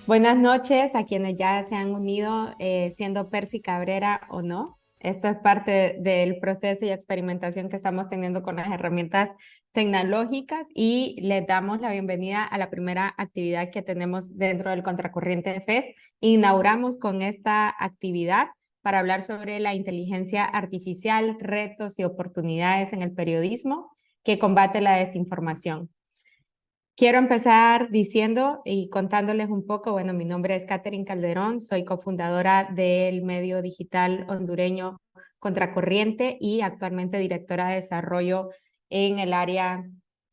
Buenas noches a quienes ya se han unido, siendo Percy Cabrera o no. Esto es parte del proceso y experimentación que estamos teniendo con las herramientas tecnológicas y les damos la bienvenida a la primera actividad que tenemos dentro del Contracorriente FES. Inauguramos con esta actividad para hablar sobre la inteligencia artificial, retos y oportunidades en el periodismo que combate la desinformación. Quiero empezar diciendo y contándoles un poco, bueno, mi nombre es Catherine Calderón, soy cofundadora del medio digital hondureño Contracorriente y actualmente directora de desarrollo en el área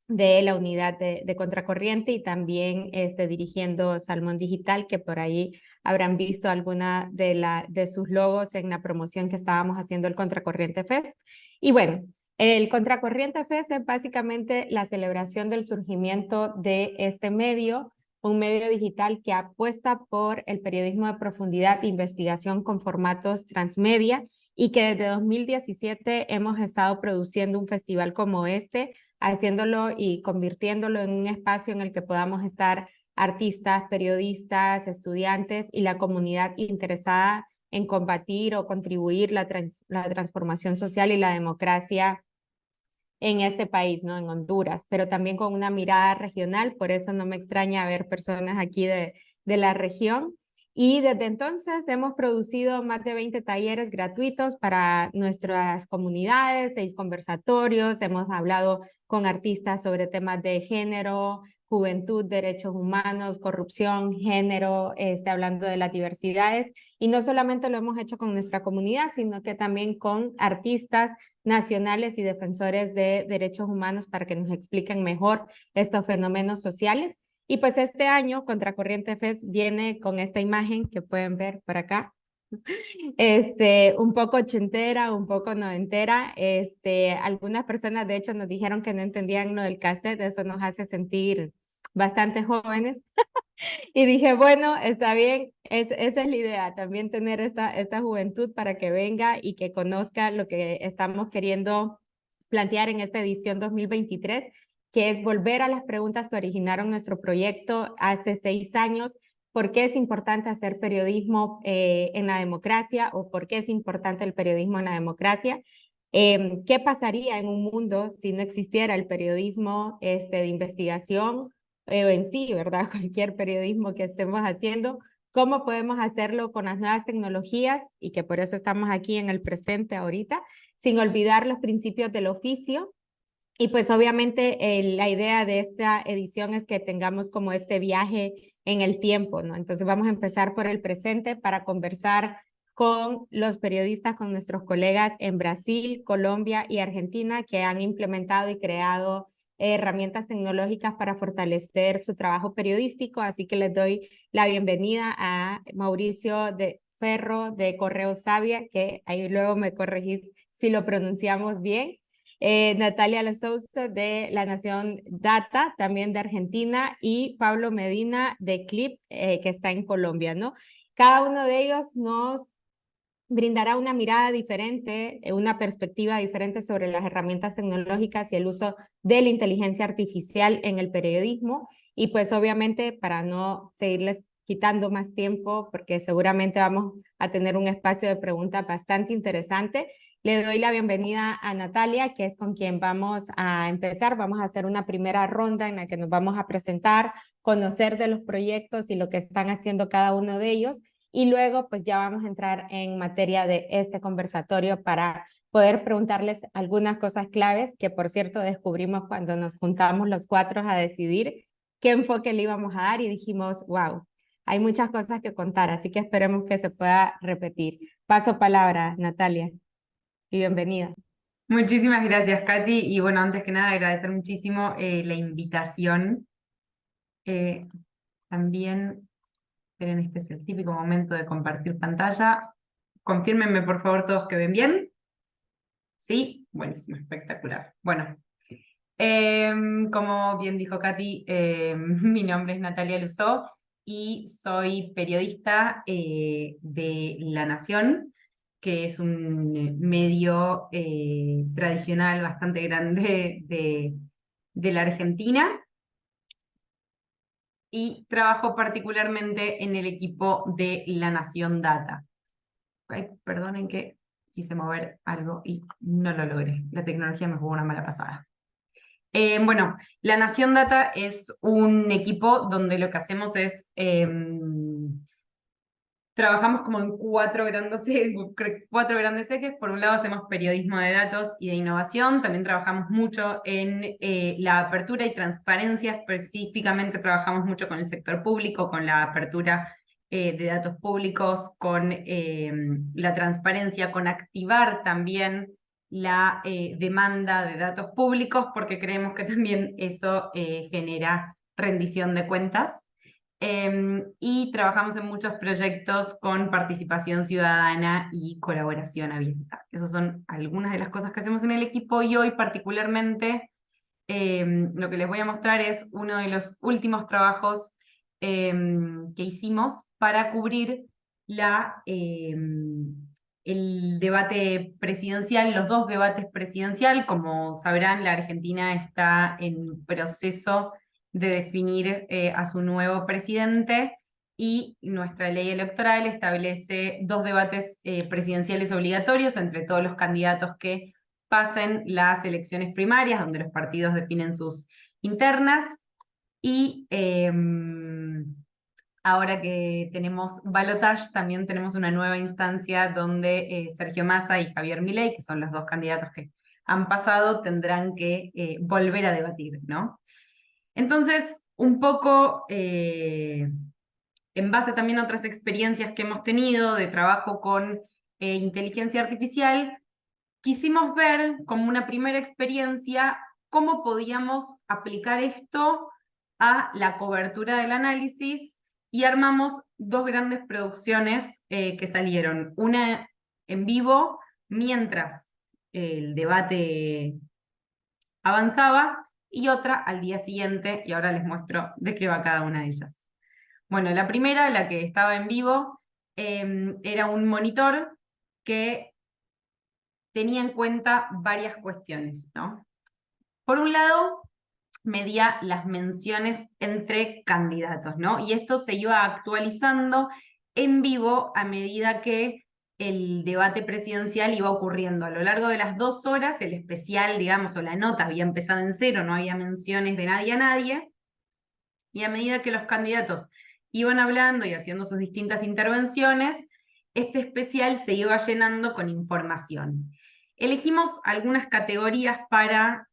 de la unidad de Contracorriente y también dirigiendo Salmón Digital, que por ahí habrán visto alguna de sus logos en la promoción que estábamos haciendo el Contracorriente Fest. Y bueno, el Contracorriente Fest es básicamente la celebración del surgimiento de este medio, un medio digital que apuesta por el periodismo de profundidad e investigación con formatos transmedia y que desde 2017 hemos estado produciendo un festival como este, haciéndolo y convirtiéndolo en un espacio en el que podamos estar artistas, periodistas, estudiantes y la comunidad interesada en combatir o contribuir la transformación social y la democracia en este país, ¿no? En Honduras, pero también con una mirada regional, por eso no me extraña ver personas aquí de la región. Y desde entonces hemos producido más de 20 talleres gratuitos para nuestras comunidades, 6 conversatorios, hemos hablado con artistas sobre temas de género, juventud, derechos humanos, corrupción, género, hablando de las diversidades. Y no solamente lo hemos hecho con nuestra comunidad, sino que también con artistas nacionales y defensores de derechos humanos para que nos expliquen mejor estos fenómenos sociales. Y pues este año Contracorriente Fest viene con esta imagen que pueden ver por acá, un poco ochentera, un poco noventera. Algunas personas de hecho nos dijeron que no entendían lo del cassette, eso nos hace sentir bastante jóvenes. Y dije, bueno, está bien, esa es la idea, también tener esta juventud para que venga y que conozca lo que estamos queriendo plantear en esta edición 2023, que es volver a las preguntas que originaron nuestro proyecto hace 6 años. ¿Por qué es importante hacer periodismo en la democracia o por qué es importante el periodismo en la democracia? ¿Qué pasaría en un mundo si no existiera el periodismo de investigación en sí, ¿verdad? Cualquier periodismo que estemos haciendo, cómo podemos hacerlo con las nuevas tecnologías y que por eso estamos aquí en el presente ahorita, sin olvidar los principios del oficio. Y pues obviamente la idea de esta edición es que tengamos como este viaje en el tiempo, ¿no? Entonces vamos a empezar por el presente para conversar con los periodistas, con nuestros colegas en Brasil, Colombia y Argentina que han implementado y creado herramientas tecnológicas para fortalecer su trabajo periodístico. Así que les doy la bienvenida a Mauricio de Ferro de Correo Sabia, que ahí luego me corregís si lo pronunciamos bien. Natalia Lasouza de La Nación Data, también de Argentina, y Pablo Medina de Clip, que está en Colombia, ¿no? Cada uno de ellos nos brindará una mirada diferente, una perspectiva diferente sobre las herramientas tecnológicas y el uso de la inteligencia artificial en el periodismo. Y pues obviamente para no seguirles quitando más tiempo, porque seguramente vamos a tener un espacio de preguntas bastante interesante, le doy la bienvenida a Natalia, que es con quien vamos a empezar. Vamos a hacer una primera ronda en la que nos vamos a presentar, conocer de los proyectos y lo que están haciendo cada uno de ellos. Y luego, pues ya vamos a entrar en materia de este conversatorio para poder preguntarles algunas cosas claves que, por cierto, descubrimos cuando nos juntamos los 4 a decidir qué enfoque le íbamos a dar y dijimos, wow, hay muchas cosas que contar, así que esperemos que se pueda repetir. Paso palabra, Natalia, y bienvenida. Muchísimas gracias, Katy. Y bueno, antes que nada, agradecer muchísimo la invitación. Eh, También, esperen, este es el típico momento de compartir pantalla. Confírmenme, por favor, todos que ven bien. Sí, buenísimo, espectacular. Bueno, como bien dijo Katy, mi nombre es Natalia Luzó y soy periodista de La Nación, que es un medio tradicional bastante grande de la Argentina. y trabajo particularmente en el equipo de La Nación Data. Ay, perdonen que quise mover algo y no lo logré. La tecnología me jugó una mala pasada. Bueno, La Nación Data es un equipo donde lo que hacemos es trabajamos como en cuatro grandes ejes. Por un lado hacemos periodismo de datos y de innovación, también trabajamos mucho en la apertura y transparencia, específicamente trabajamos mucho con el sector público, con la apertura de datos públicos, con la transparencia, con activar también la demanda de datos públicos, porque creemos que también eso genera rendición de cuentas. Y trabajamos en muchos proyectos con participación ciudadana y colaboración abierta. Esas son algunas de las cosas que hacemos en el equipo y hoy particularmente lo que les voy a mostrar es uno de los últimos trabajos que hicimos para cubrir el debate presidencial, los dos debates presidencial. Como sabrán, la Argentina está en proceso de definir a su nuevo presidente y nuestra ley electoral establece dos debates presidenciales obligatorios entre todos los candidatos que pasen las elecciones primarias, donde los partidos definen sus internas, y ahora que tenemos balotage, también tenemos una nueva instancia donde Sergio Massa y Javier Milei, que son los dos candidatos que han pasado, tendrán que volver a debatir, ¿no? Entonces, un poco en base también a otras experiencias que hemos tenido de trabajo con inteligencia artificial, quisimos ver como una primera experiencia cómo podíamos aplicar esto a la cobertura del análisis y armamos dos grandes producciones que salieron. Una en vivo mientras el debate avanzaba y otra al día siguiente, y ahora les muestro de qué va cada una de ellas. Bueno, la primera, la que estaba en vivo, era un monitor que tenía en cuenta varias cuestiones, ¿no? Por un lado, medía las menciones entre candidatos, ¿no? Y esto se iba actualizando en vivo a medida que el debate presidencial iba ocurriendo. A lo largo de las 2 horas, el especial, digamos, o la nota había empezado en cero, no había menciones de nadie a nadie, y a medida que los candidatos iban hablando y haciendo sus distintas intervenciones, este especial se iba llenando con información. Elegimos algunas categorías para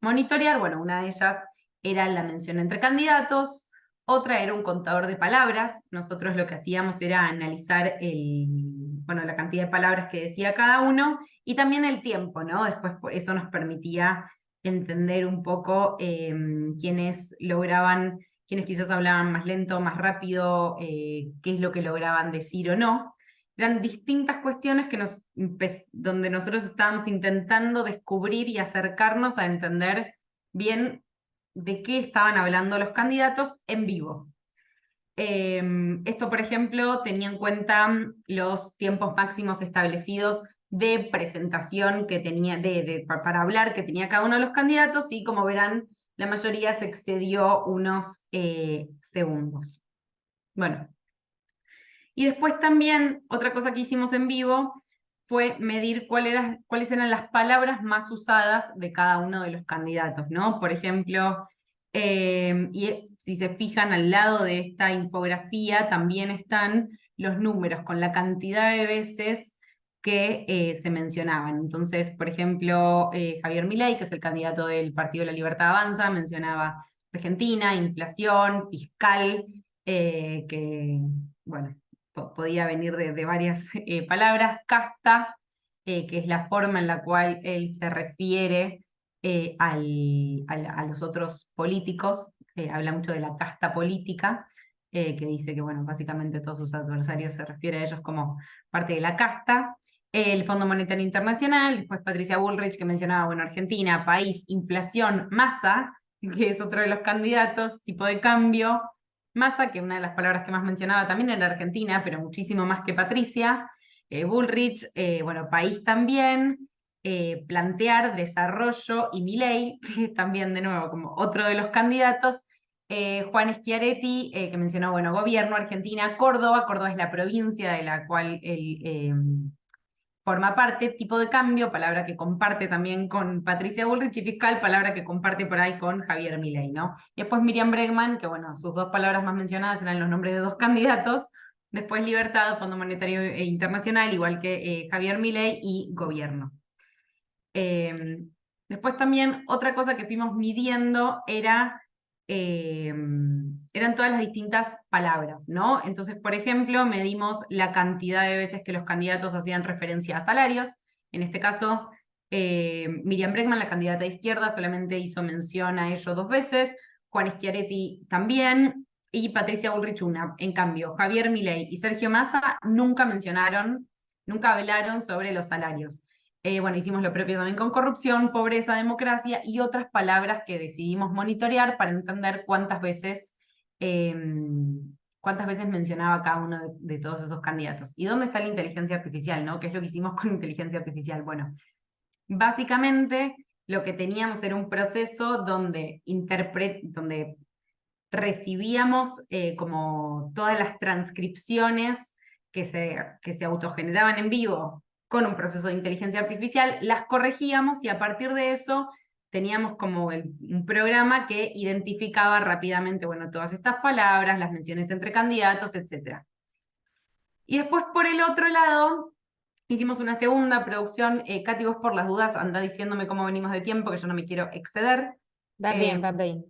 monitorear. Bueno, una de ellas era la mención entre candidatos, otra era un contador de palabras. Nosotros lo que hacíamos era analizar la cantidad de palabras que decía cada uno y también el tiempo, ¿no? Después eso nos permitía entender un poco quiénes quizás hablaban más lento, más rápido, qué es lo que lograban decir o no. Eran distintas cuestiones donde nosotros estábamos intentando descubrir y acercarnos a entender bien de qué estaban hablando los candidatos en vivo. Esto, por ejemplo, tenía en cuenta los tiempos máximos establecidos de presentación que tenía, para hablar que tenía cada uno de los candidatos, y como verán, la mayoría se excedió unos segundos. Bueno, y después también otra cosa que hicimos en vivo fue medir cuáles eran las palabras más usadas de cada uno de los candidatos, ¿no? Por ejemplo, y si se fijan al lado de esta infografía también están los números con la cantidad de veces que se mencionaban. Entonces, por ejemplo, Javier Milei, que es el candidato del Partido de la Libertad Avanza, mencionaba Argentina, inflación, fiscal, que, bueno, podía venir de varias palabras. Casta, que es la forma en la cual él se refiere a los otros políticos, habla mucho de la casta política, que dice que, bueno, básicamente todos sus adversarios se refiere a ellos como parte de la casta. El Fondo Monetario Internacional, después Patricia Bullrich, que mencionaba, bueno, Argentina, país, inflación, masa, que es otro de los candidatos, tipo de cambio. Massa, que una de las palabras que más mencionaba también era Argentina, pero muchísimo más que Patricia. Bullrich, bueno, país también. Plantear, desarrollo y Milei, que también de nuevo como otro de los candidatos. Juan Schiaretti, que mencionó, bueno, gobierno, Argentina, Córdoba. Córdoba es la provincia de la cual él forma parte. Tipo de cambio, palabra que comparte también con Patricia Bullrich, y fiscal, palabra que comparte por ahí con Javier Milei, ¿no? Y después Miriam Bregman, que bueno, sus dos palabras más mencionadas eran los nombres de dos candidatos. Después Libertad, Fondo Monetario Internacional, igual que Javier Milei, y gobierno. Después también otra cosa que fuimos midiendo eran todas las distintas palabras, ¿no? Entonces, por ejemplo, medimos la cantidad de veces que los candidatos hacían referencia a salarios. En este caso, Miriam Bregman, la candidata de izquierda, solamente hizo mención a ello 2 veces, Juan Schiaretti también, y Patricia Bullrich una. En cambio, Javier Milei y Sergio Massa nunca mencionaron, nunca hablaron sobre los salarios. Bueno, hicimos lo propio también con corrupción, pobreza, democracia y otras palabras que decidimos monitorear para entender cuántas veces mencionaba cada uno de todos esos candidatos. ¿Y dónde está la inteligencia artificial, no? ¿Qué es lo que hicimos con inteligencia artificial? Bueno, básicamente lo que teníamos era un proceso donde recibíamos como todas las transcripciones que se autogeneraban en vivo con un proceso de inteligencia artificial, las corregíamos y a partir de eso teníamos como un programa que identificaba rápidamente, bueno, todas estas palabras, las menciones entre candidatos, etc. Y después, por el otro lado, hicimos una segunda producción. Katy, vos por las dudas anda diciéndome cómo venimos de tiempo, que yo no me quiero exceder. Va bien, va bien.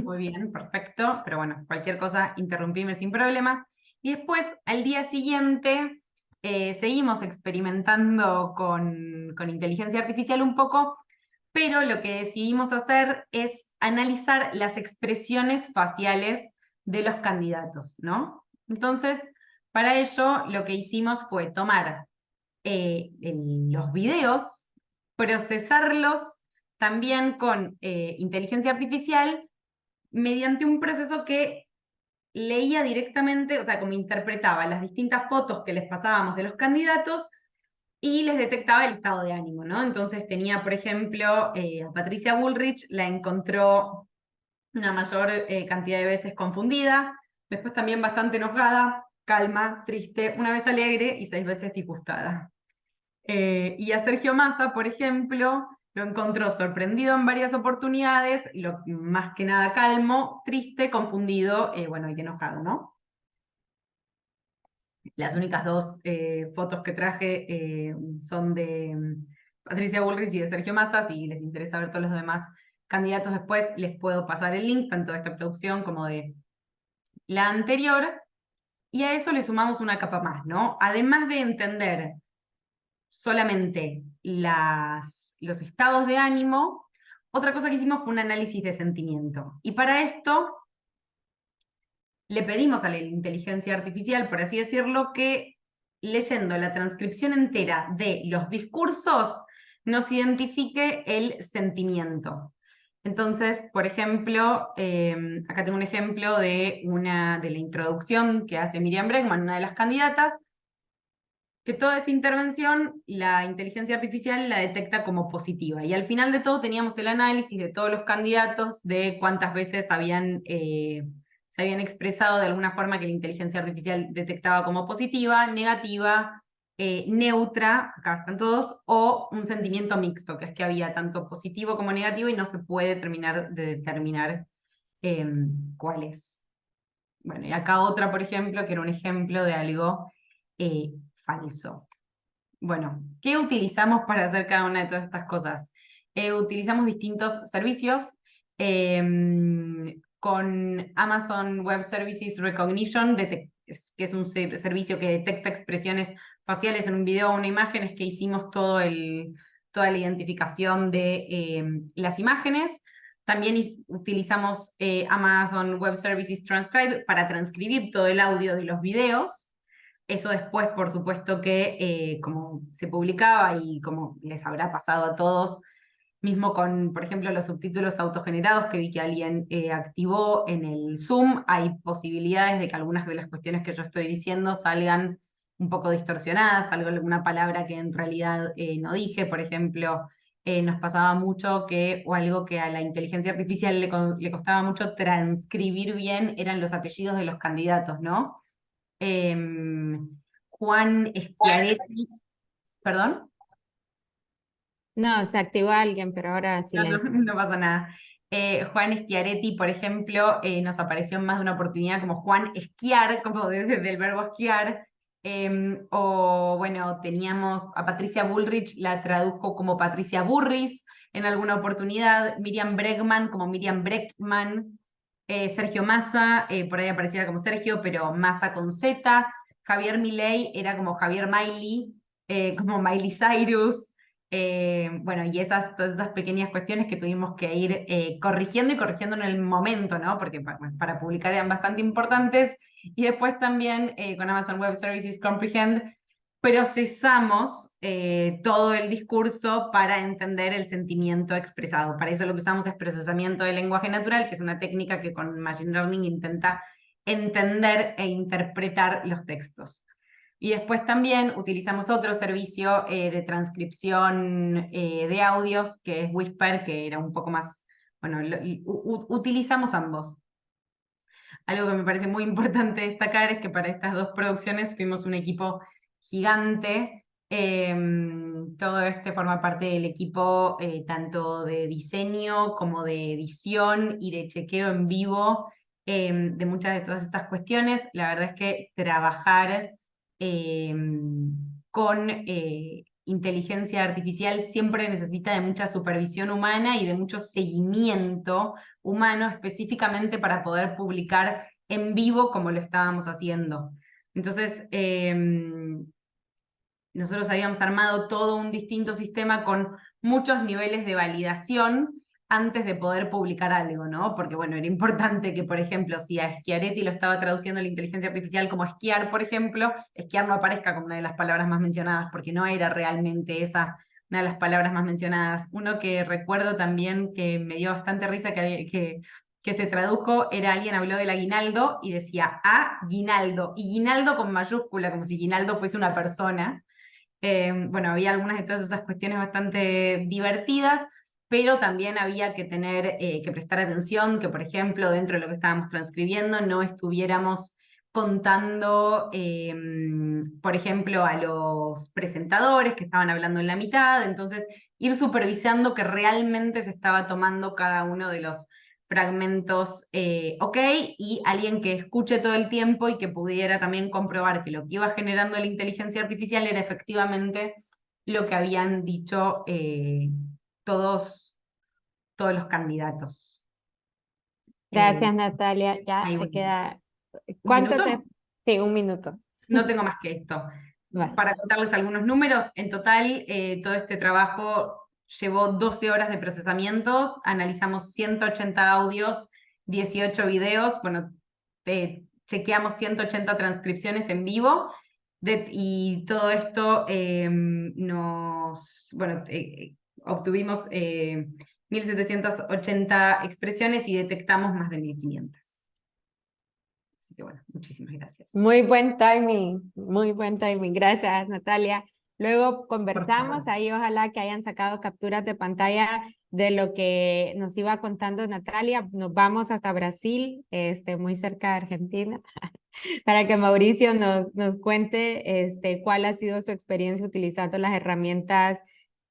Muy bien, perfecto, pero bueno, cualquier cosa, interrumpime sin problema. Y después, al día siguiente, seguimos experimentando con inteligencia artificial un poco, pero lo que decidimos hacer es analizar las expresiones faciales de los candidatos, ¿no? Entonces, para ello, lo que hicimos fue tomar los videos, procesarlos también con inteligencia artificial mediante un proceso que leía directamente, o sea, como interpretaba las distintas fotos que les pasábamos de los candidatos y les detectaba el estado de ánimo, ¿no? Entonces tenía, por ejemplo, a Patricia Bullrich, la encontró una mayor cantidad de veces confundida, después también bastante enojada, calma, triste, una vez alegre y 6 veces disgustada. Y a Sergio Massa, por ejemplo, lo encontró sorprendido en varias oportunidades, más que nada calmo, triste, confundido, bueno, y enojado, ¿no? Las únicas dos fotos que traje son de Patricia Bullrich y de Sergio Massa. Si les interesa ver todos los demás candidatos después, les puedo pasar el link, tanto de esta producción como de la anterior. Y a eso le sumamos una capa más, ¿no? Además de entender solamente los estados de ánimo, otra cosa que hicimos fue un análisis de sentimiento. Y para esto le pedimos a la inteligencia artificial, por así decirlo, que leyendo la transcripción entera de los discursos nos identifique el sentimiento. Entonces, por ejemplo, acá tengo un ejemplo de la introducción que hace Miriam Bregman, una de las candidatas, que toda esa intervención la inteligencia artificial la detecta como positiva. Y al final de todo teníamos el análisis de todos los candidatos, de cuántas veces se habían expresado de alguna forma que la inteligencia artificial detectaba como positiva, negativa, neutra, acá están todos, o un sentimiento mixto, que es que había tanto positivo como negativo y no se puede terminar de determinar cuál es. Bueno, y acá otra, por ejemplo, que era un ejemplo de algo falso. Bueno, ¿qué utilizamos para hacer cada una de todas estas cosas? Utilizamos distintos servicios. Con Amazon Web Services Recognition, que es un servicio que detecta expresiones faciales en un video o una imagen, es que hicimos toda la identificación de las imágenes. También utilizamos Amazon Web Services Transcribe para transcribir todo el audio de los videos. Eso después, por supuesto que como se publicaba y como les habrá pasado a todos, mismo con, por ejemplo, los subtítulos autogenerados que vi que alguien activó en el Zoom, hay posibilidades de que algunas de las cuestiones que yo estoy diciendo salgan un poco distorsionadas, salga alguna palabra que en realidad no dije. Por ejemplo, nos pasaba mucho que, o algo que a la inteligencia artificial le costaba mucho transcribir bien, eran los apellidos de los candidatos, ¿no? Juan Schiaretti, perdón. No, se activó alguien, pero ahora No, no, silencio. no pasa nada. Juan Schiaretti, por ejemplo, nos apareció en más de una oportunidad como Juan Esquiar, como desde el verbo esquiar. O bueno, teníamos a Patricia Bullrich, la tradujo como Patricia Burris en alguna oportunidad. Miriam Bregman como Miriam Breckman. Sergio Massa, por ahí aparecía como Sergio, pero Massa con Z. Javier Milei era como Javier Miley, como Miley Cyrus. Bueno, y todas esas pequeñas cuestiones que tuvimos que ir corrigiendo y corrigiendo en el momento, ¿no? Porque bueno, para publicar eran bastante importantes. Y después también con Amazon Web Services Comprehend procesamos todo el discurso para entender el sentimiento expresado. Para eso lo que usamos es procesamiento del lenguaje natural, que es una técnica que con Machine Learning intenta entender e interpretar los textos. Y después también utilizamos otro servicio de transcripción de audios, que es Whisper, que era un poco más, bueno, utilizamos ambos. Algo que me parece muy importante destacar es que para estas dos producciones fuimos un equipo gigante. Todo este forma parte del equipo tanto de diseño como de edición y de chequeo en vivo de muchas de todas estas cuestiones. La verdad es que trabajar con inteligencia artificial siempre necesita de mucha supervisión humana y de mucho seguimiento humano específicamente para poder publicar en vivo como lo estábamos haciendo. Entonces, nosotros habíamos armado todo un distinto sistema con muchos niveles de validación antes de poder publicar algo, ¿no? Porque, bueno, era importante que, por ejemplo, si a Schiaretti lo estaba traduciendo la inteligencia artificial como esquiar, por ejemplo, esquiar no aparezca como una de las palabras más mencionadas, porque no era realmente esa una de las palabras más mencionadas. Uno que recuerdo también que me dio bastante risa que se tradujo, era alguien habló del aguinaldo y decía aguinaldo, y guinaldo con mayúscula, como si guinaldo fuese una persona. Bueno, había algunas de todas esas cuestiones bastante divertidas, pero también había que tener, que prestar atención, que por ejemplo, dentro de lo que estábamos transcribiendo, no estuviéramos contando, por ejemplo, a los presentadores que estaban hablando en la mitad, entonces ir supervisando que realmente se estaba tomando cada uno de los fragmentos ok, y alguien que escuche todo el tiempo y que pudiera también comprobar que lo que iba generando la inteligencia artificial era efectivamente lo que habían dicho todos, todos los candidatos. Gracias, Natalia. Ya Ahí te bueno, queda. ¿un ¿Cuánto te? minuto? Sí, un minuto. No tengo más que esto. Vale. Para contarles algunos números, en total todo este trabajo llevó 12 horas de procesamiento, analizamos 180 audios, 18 videos, bueno, chequeamos 180 transcripciones en vivo y todo esto bueno, obtuvimos 1780 expresiones y detectamos más de 1500. Así que bueno, muchísimas gracias. Muy buen timing, muy buen timing. Gracias, Natalia. Luego Por favor. conversamos, ahí ojalá que hayan sacado capturas de pantalla de lo que nos iba contando Natalia. Nos vamos hasta Brasil, muy cerca de Argentina, para que Mauricio nos cuente cuál ha sido su experiencia utilizando las herramientas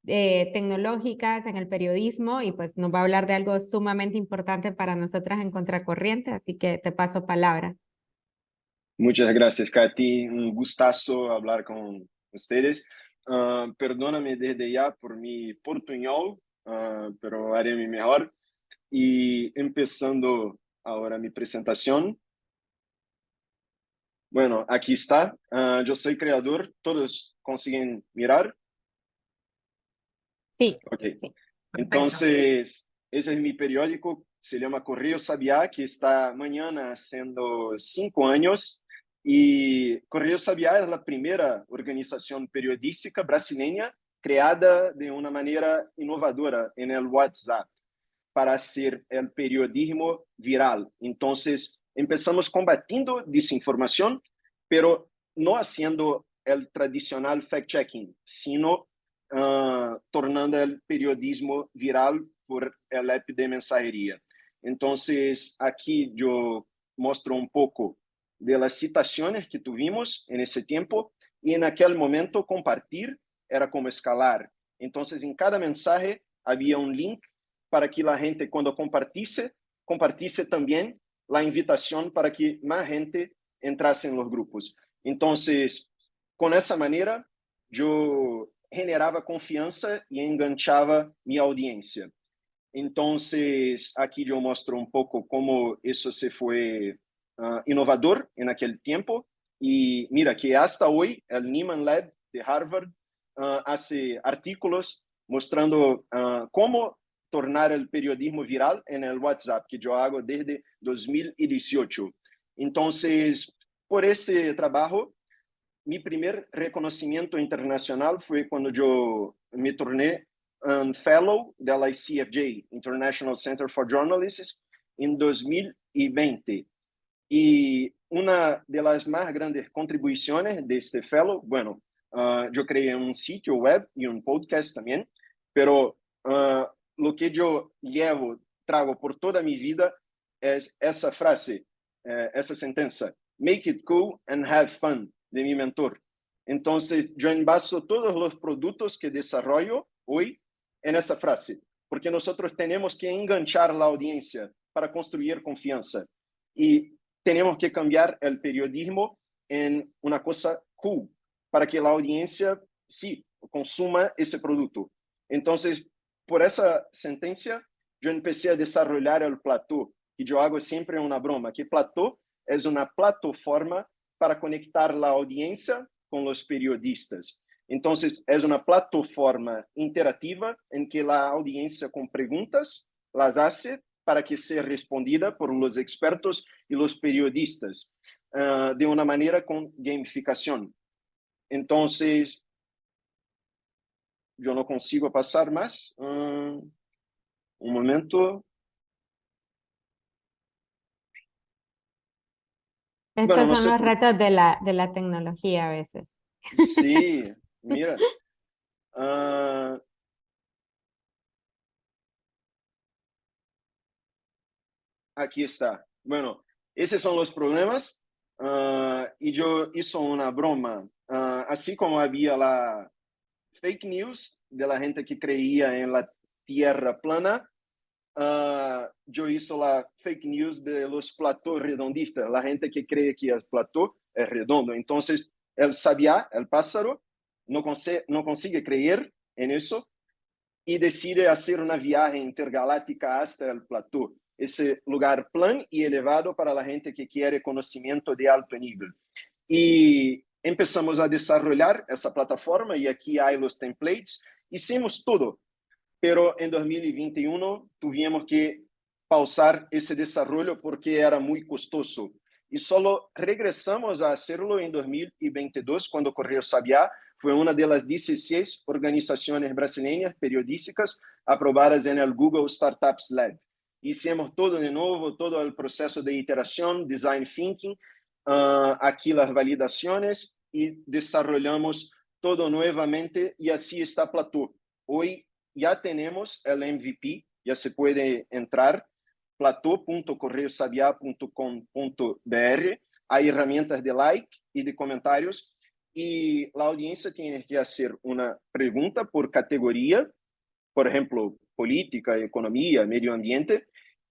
tecnológicas en el periodismo y pues nos va a hablar de algo sumamente importante para nosotras en Contracorriente, así que te paso palabra. Muchas gracias, Katy. Un gustazo hablar con ustedes. Perdóname desde ya por mi portuñol, pero haré mi mejor. Y empezando ahora mi presentación. Bueno, aquí está. Yo soy creador. ¿Todos consiguen mirar? Sí, Ok. sí. Perfecto. Entonces, ese es mi periódico. Se llama Correo Sabiá, que está mañana haciendo 5 años. Y Correo Sabiá es la primera organización periodística brasileña creada de una manera innovadora en el WhatsApp para hacer el periodismo viral. Entonces, empezamos combatiendo desinformación, pero no haciendo el tradicional fact-checking, sino tornando el periodismo viral por el app de mensajería. Entonces, aquí yo muestro un poco de las citaciones que tuvimos en ese tiempo, y en aquel momento compartir era como escalar. Entonces, en cada mensaje había un link para que la gente, cuando compartisse también la invitación para que más gente entrase en los grupos. Entonces, con esa manera, yo generaba confianza y enganchaba mi audiencia. Entonces, aquí yo muestro un poco cómo eso se fue inovador en aquel tiempo. Y mira que hasta hoy el Nieman Lab de Harvard hace artículos mostrando cómo tornar el periodismo viral en el WhatsApp, que yo hago desde 2018. Entonces, por ese trabajo, mi primer reconocimiento internacional fue cuando yo me torné un fellow de la ICFJ, International Center for Journalists, en 2020. Y una de las más grandes contribuciones de este fellow, bueno, yo creé un sitio web y un podcast también, pero lo que yo trago por toda mi vida es esa frase, esa sentencia: make it cool and have fun, de mi mentor. Entonces, yo envaso todos los productos que desarrollo hoy en esa frase, porque nosotros tenemos que enganchar la audiencia para construir confianza, y tenemos que cambiar el periodismo en una cosa cool, para que la audiencia sí consuma ese producto. Entonces, por esa sentencia, yo empecé a desarrollar el plató, y yo hago siempre una broma, que plató es una plataforma para conectar la audiencia con los periodistas. Entonces, es una plataforma interactiva en que la audiencia con preguntas las hace para que sea respondida por los expertos y los periodistas de una manera con gamificación. Entonces, yo no consigo pasar más. Un momento. Bueno, Estos no son sé los por... retos de la tecnología a veces. Sí, mira. Uh, Aquí está. Bueno, esos son los problemas. Y yo hice una broma. Así como había la fake news de la gente que creía en la tierra plana, yo hice la fake news de los platós redondistas, la gente que cree que el plató es redondo. Entonces, el sabiá, el pájaro, no consigue creer en eso y decide hacer una viaje intergaláctica hasta el plató, ese lugar plano y elevado para la gente que quiere conocimiento de alto nivel. Y empezamos a desarrollar esa plataforma, y aquí hay los templates. Hicimos todo, pero en 2021 tuvimos que pausar ese desarrollo porque era muy costoso. Y solo regresamos a hacerlo en 2022, cuando Correo Sabiá fue una de las 16 organizaciones brasileñas periodísticas aprobadas en el Google Startups Lab. Hicimos todo de nuevo, todo el proceso de iteración, design thinking, aquí las validaciones, y desarrollamos todo nuevamente, y así está Plató. Hoy ya tenemos el MVP, ya se puede entrar, plató.correosabia.com.br. Hay herramientas de like y de comentarios, y la audiencia tiene que hacer una pregunta por categoría, por ejemplo, política, economía, medio ambiente,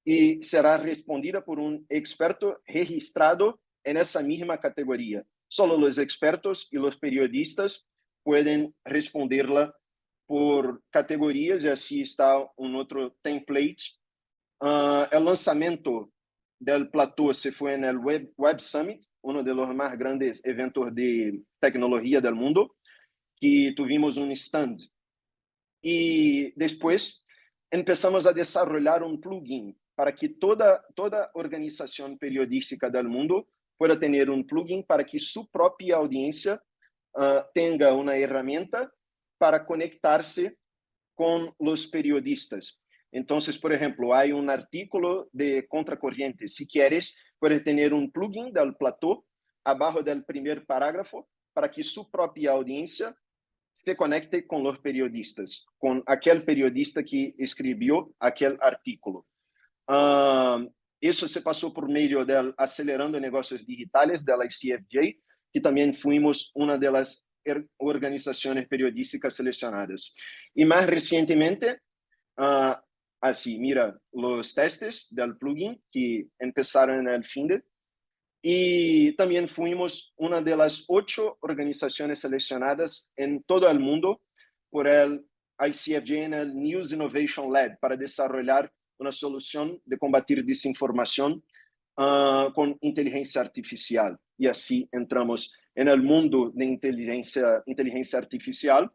y será respondida por un experto registrado en esa misma categoría. Solo los expertos y los periodistas pueden responderla por categorías, y así está un otro template. El lanzamiento del plató se fue en el Web Summit, uno de los más grandes eventos de tecnología del mundo, que tuvimos un stand. Y después empezamos a desarrollar un plugin para que toda organización periodística del mundo pueda tener un plugin para que su propia audiencia tenga una herramienta para conectarse con los periodistas. Entonces, por ejemplo, hay un artículo de Contracorriente. Si quieres, puedes tener un plugin del plató abajo del primer parágrafo para que su propia audiencia se conecte con los periodistas, con aquel periodista que escribió aquel artículo. Isso se passou por meio del Acelerando Negócios Digitales, da ICFJ, que também fuimos uma das organizações periodísticas selecionadas. E mais recentemente, así, mira, los testes del plugin que empezaron en el fin de, y también fuimos una de las 8 organizaciones seleccionadas en todo el mundo por el ICFJ en el News Innovation Lab para desarrollar una solución de combatir desinformación con inteligencia artificial. Y así entramos en el mundo de inteligencia artificial.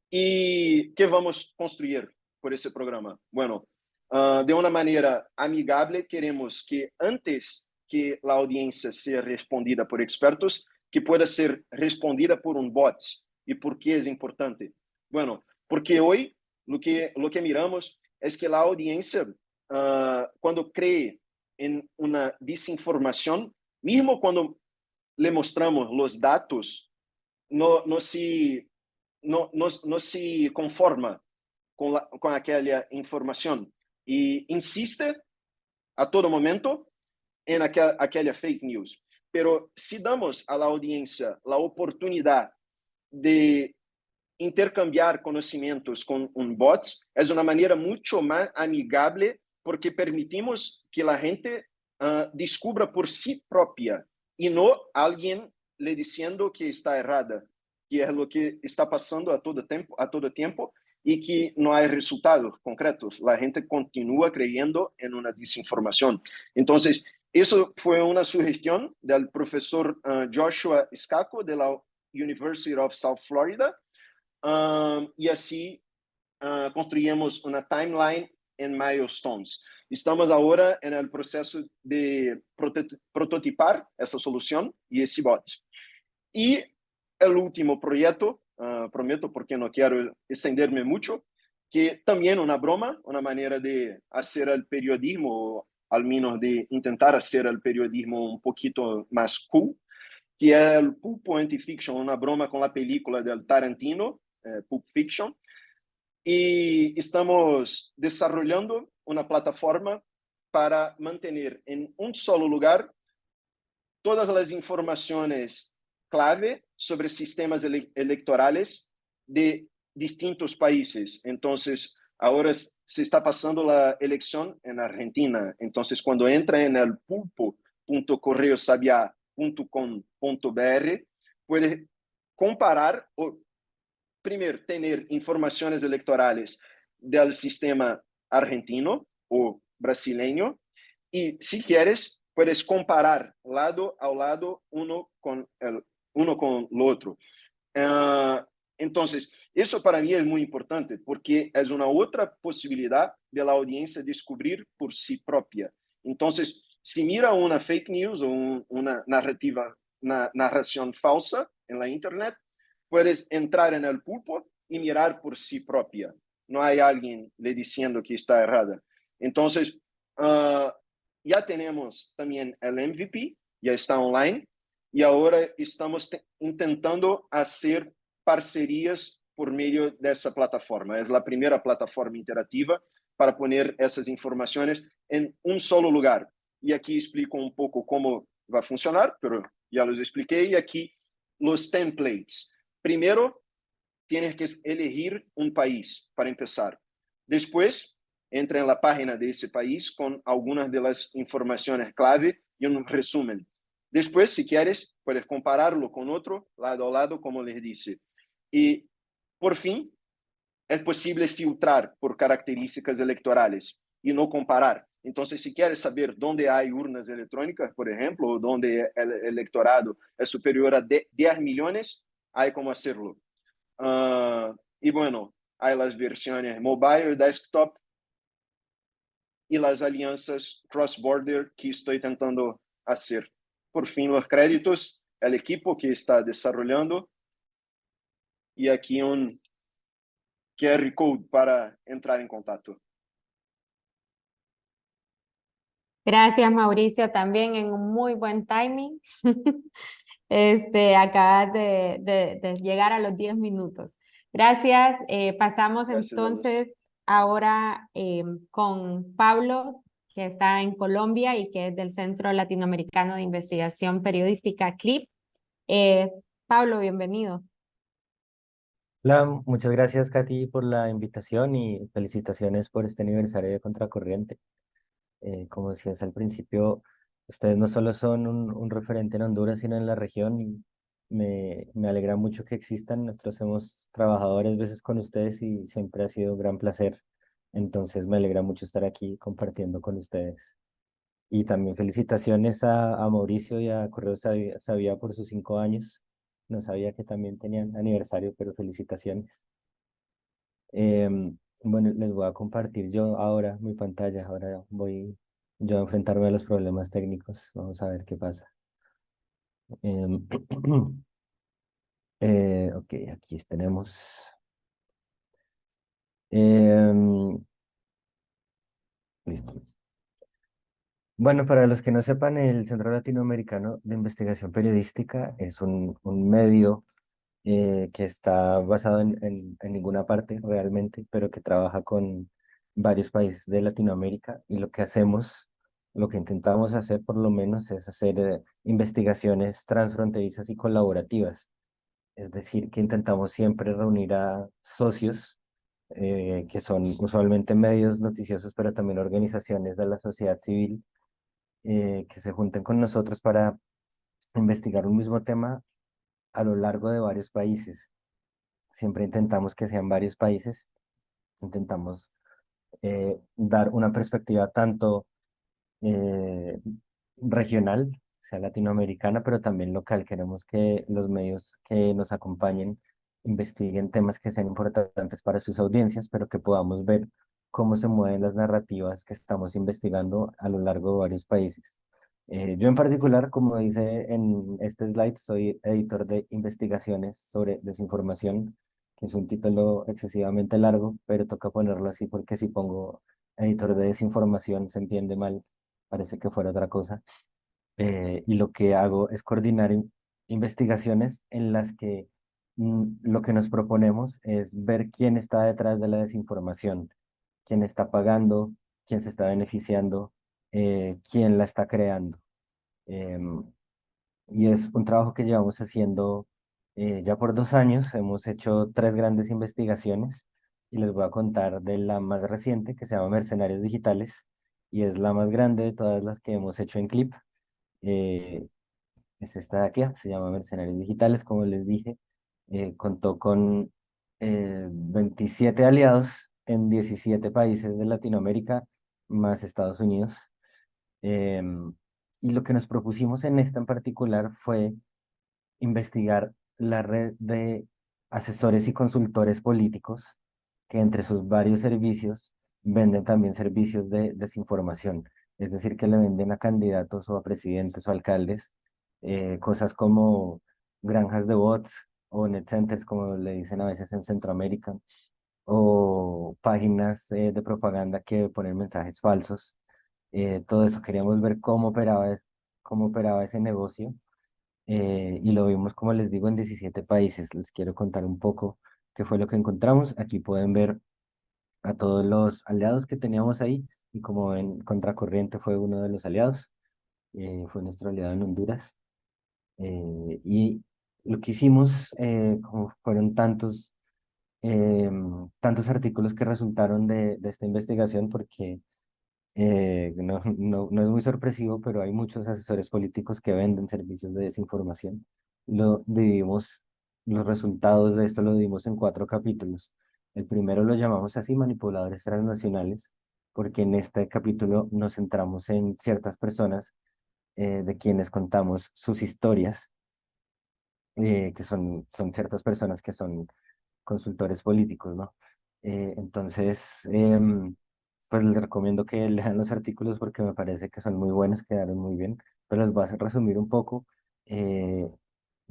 ¿Y qué vamos a construir por ese programa? Bueno, de una manera amigable, queremos que antes que la audiencia sea respondida por expertos, que pueda ser respondida por un bot. ¿Y por qué es importante? Bueno, porque hoy lo que miramos es que la audiencia, cuando cree en una desinformación, mismo cuando le mostramos los datos, no se conforma con aquella información y insiste a todo momento en aquella fake news. Pero si damos a la audiencia la oportunidad de intercambiar conocimientos con un bot, es una manera mucho más amigable porque permitimos que la gente descubra por sí propia y no alguien le diciendo que está errada, que es lo que está pasando a todo tiempo y que no hay resultados concretos. La gente continúa creyendo en una desinformación. Entonces, eso fue una sugestión del profesor Joshua Scacco de la University of South Florida, y así construimos una timeline en milestones. Estamos ahora en el proceso de prototipar esa solución y ese bot. Y el último proyecto, prometo porque no quiero extenderme mucho, que también una broma, una manera de hacer el periodismo, o al menos de intentar hacer el periodismo un poquito más cool, que es el Pulp Anti-Fiction, una broma con la película del Tarantino, Pulp Fiction, y estamos desarrollando una plataforma para mantener en un solo lugar todas las informaciones clave sobre sistemas electorales de distintos países. Entonces, ahora se está pasando la elección en Argentina. Entonces, cuando entra en el pulpo.correosabia.com.br, puede comparar o primero tener informaciones electorales del sistema argentino o brasileño y si quieres puedes comparar lado a lado uno con el otro. Entonces, eso para mí es muy importante porque es una otra posibilidad de la audiencia descubrir por sí propia. Entonces, si mira una fake news o una narración falsa en la internet, puedes entrar en el pulpo y mirar por sí propia. No hay alguien le diciendo que está errada. Entonces, ya tenemos también el MVP, ya está online, y ahora estamos intentando hacer parcerias por medio de esa plataforma. Es la primera plataforma interactiva para poner esas informaciones en un solo lugar. Y aquí explico un poco cómo va a funcionar, pero ya los expliqué. Y aquí los templates. Primero, tienes que elegir un país para empezar. Después, entra en la página de ese país con algunas de las informaciones clave y un resumen. Después, si quieres, puedes compararlo con otro lado a lado, como les dice. Y, por fin, es posible filtrar por características electorales y no comparar. Entonces, si quieres saber dónde hay urnas electrónicas, por ejemplo, o dónde el electorado es superior a 10 millones, hay cómo hacerlo. Y bueno, hay las versiones mobile, desktop y las alianzas cross-border que estoy intentando hacer. Por fin, los créditos, el equipo que está desarrollando y aquí un QR code para entrar en contacto. Gracias, Mauricio, también en un muy buen timing. Acabas de llegar a los 10 minutos. Gracias. Pasamos Gracias a vos. entonces ahora con Pablo, que está en Colombia y que es del Centro Latinoamericano de Investigación Periodística, CLIP. Eh, Pablo, bienvenido. Hola, muchas gracias, Katy, por la invitación y felicitaciones por este aniversario de Contracorriente. Como decías al principio, ustedes no solo son un referente en Honduras, sino en la región y me alegra mucho que existan. Nosotros hemos trabajado varias veces con ustedes y siempre ha sido un gran placer. Entonces me alegra mucho estar aquí compartiendo con ustedes. Y también felicitaciones a Mauricio y a Correo Sabía por sus 5 años. No sabía que también tenían aniversario, pero felicitaciones. Bueno, les voy a compartir yo ahora mi pantalla. Ahora voy yo a enfrentarme a los problemas técnicos. Vamos a ver qué pasa. Em, ok, aquí tenemos. em, Listo. Bueno, para los que no sepan, el Centro Latinoamericano de Investigación Periodística es un medio que está basado en ninguna parte realmente, pero que trabaja con varios países de Latinoamérica y lo que hacemos, lo que intentamos hacer por lo menos es hacer investigaciones transfronterizas y colaborativas. Es decir, que intentamos siempre reunir a socios que son usualmente medios noticiosos, pero también organizaciones de la sociedad civil que se junten con nosotros para investigar un mismo tema a lo largo de varios países. Siempre intentamos que sean varios países, intentamos dar una perspectiva tanto eh, regional, sea latinoamericana, pero también local. Queremos que los medios que nos acompañen investiguen temas que sean importantes para sus audiencias, pero que podamos ver cómo se mueven las narrativas que estamos investigando a lo largo de varios países. Yo en particular, como dice en este slide, soy editor de investigaciones sobre desinformación, que es un título excesivamente largo, pero toca ponerlo así porque si pongo editor de desinformación se entiende mal, parece que fuera otra cosa. Y lo que hago es coordinar investigaciones en las que lo que nos proponemos es ver quién está detrás de la desinformación, quién está pagando, quién se está beneficiando, quién la está creando. Em, y es un trabajo que llevamos haciendo ya por 2 años. Hemos hecho 3 grandes investigaciones y les voy a contar de la más reciente que se llama Mercenarios Digitales y es la más grande de todas las que hemos hecho en Clip. Eh, es esta de aquí, se llama Mercenarios Digitales, como les dije. Contó con 27 aliados en 17 países de Latinoamérica, más Estados Unidos. Em, y lo que nos propusimos en esta en particular fue investigar la red de asesores y consultores políticos que entre sus varios servicios venden también servicios de desinformación. Es decir, que le venden a candidatos o a presidentes o alcaldes cosas como granjas de bots o net centers, como le dicen a veces en Centroamérica, o páginas de propaganda que ponen mensajes falsos. Todo eso queríamos ver cómo operaba ese negocio y lo vimos, como les digo, en 17 países. Les quiero contar un poco qué fue lo que encontramos. Aquí pueden ver a todos los aliados que teníamos ahí y como ven, Contracorriente fue uno de los aliados, fue nuestro aliado en Honduras. Y lo que hicimos, como fueron tantos artículos que resultaron de esta investigación, porque no es muy sorpresivo, pero hay muchos asesores políticos que venden servicios de desinformación. Lo dividimos, los resultados de esto lo dividimos en 4 capítulos. El primero lo llamamos así, manipuladores transnacionales, porque en este capítulo nos centramos en ciertas personas de quienes contamos sus historias, que son ciertas personas que son consultores políticos, ¿no? Entonces, pues les recomiendo que lean los artículos porque me parece que son muy buenos, quedaron muy bien, pero les voy a hacer resumir un poco. Eh,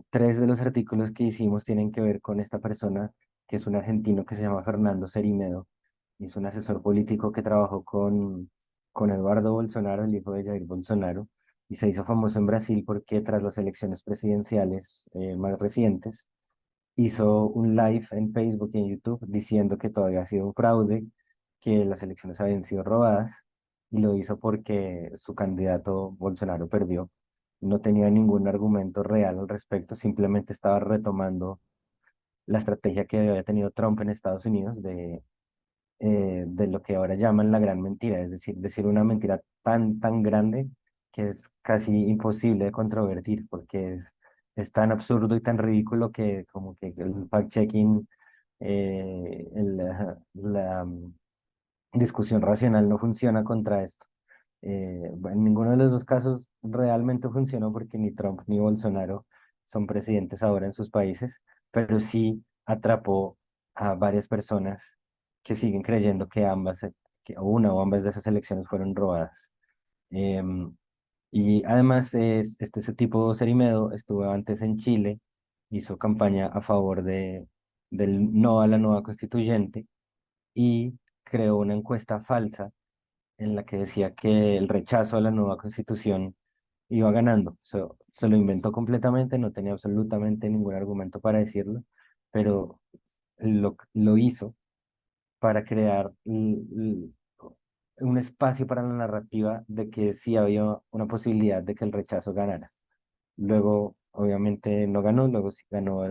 3 de los artículos que hicimos tienen que ver con esta persona, que es un argentino que se llama Fernando Cerimedo, y es un asesor político que trabajó con Eduardo Bolsonaro, el hijo de Jair Bolsonaro, y se hizo famoso en Brasil porque tras las elecciones presidenciales más recientes, hizo un live en Facebook y en YouTube diciendo que todo había sido un fraude, que las elecciones habían sido robadas, y lo hizo porque su candidato Bolsonaro perdió. No tenía ningún argumento real al respecto, simplemente estaba retomando la estrategia que había tenido Trump en Estados Unidos de lo que ahora llaman la gran mentira, es decir una mentira tan grande que es casi imposible de controvertir, porque es tan absurdo y tan ridículo que como que el fact-checking, la discusión racional no funciona contra esto. En ninguno de los dos casos realmente funcionó porque ni Trump ni Bolsonaro son presidentes ahora en sus países, pero sí atrapó a varias personas que siguen creyendo que que una o ambas de esas elecciones fueron robadas. Em, y además, ese tipo Cerimedo estuvo antes en Chile, hizo campaña a favor del no a la nueva constituyente y creó una encuesta falsa en la que decía que el rechazo a la nueva constitución iba ganando. Se lo inventó completamente, no tenía absolutamente ningún argumento para decirlo, pero lo hizo para crear un espacio para la narrativa de que sí había una posibilidad de que el rechazo ganara. Luego, obviamente, no ganó, luego sí ganó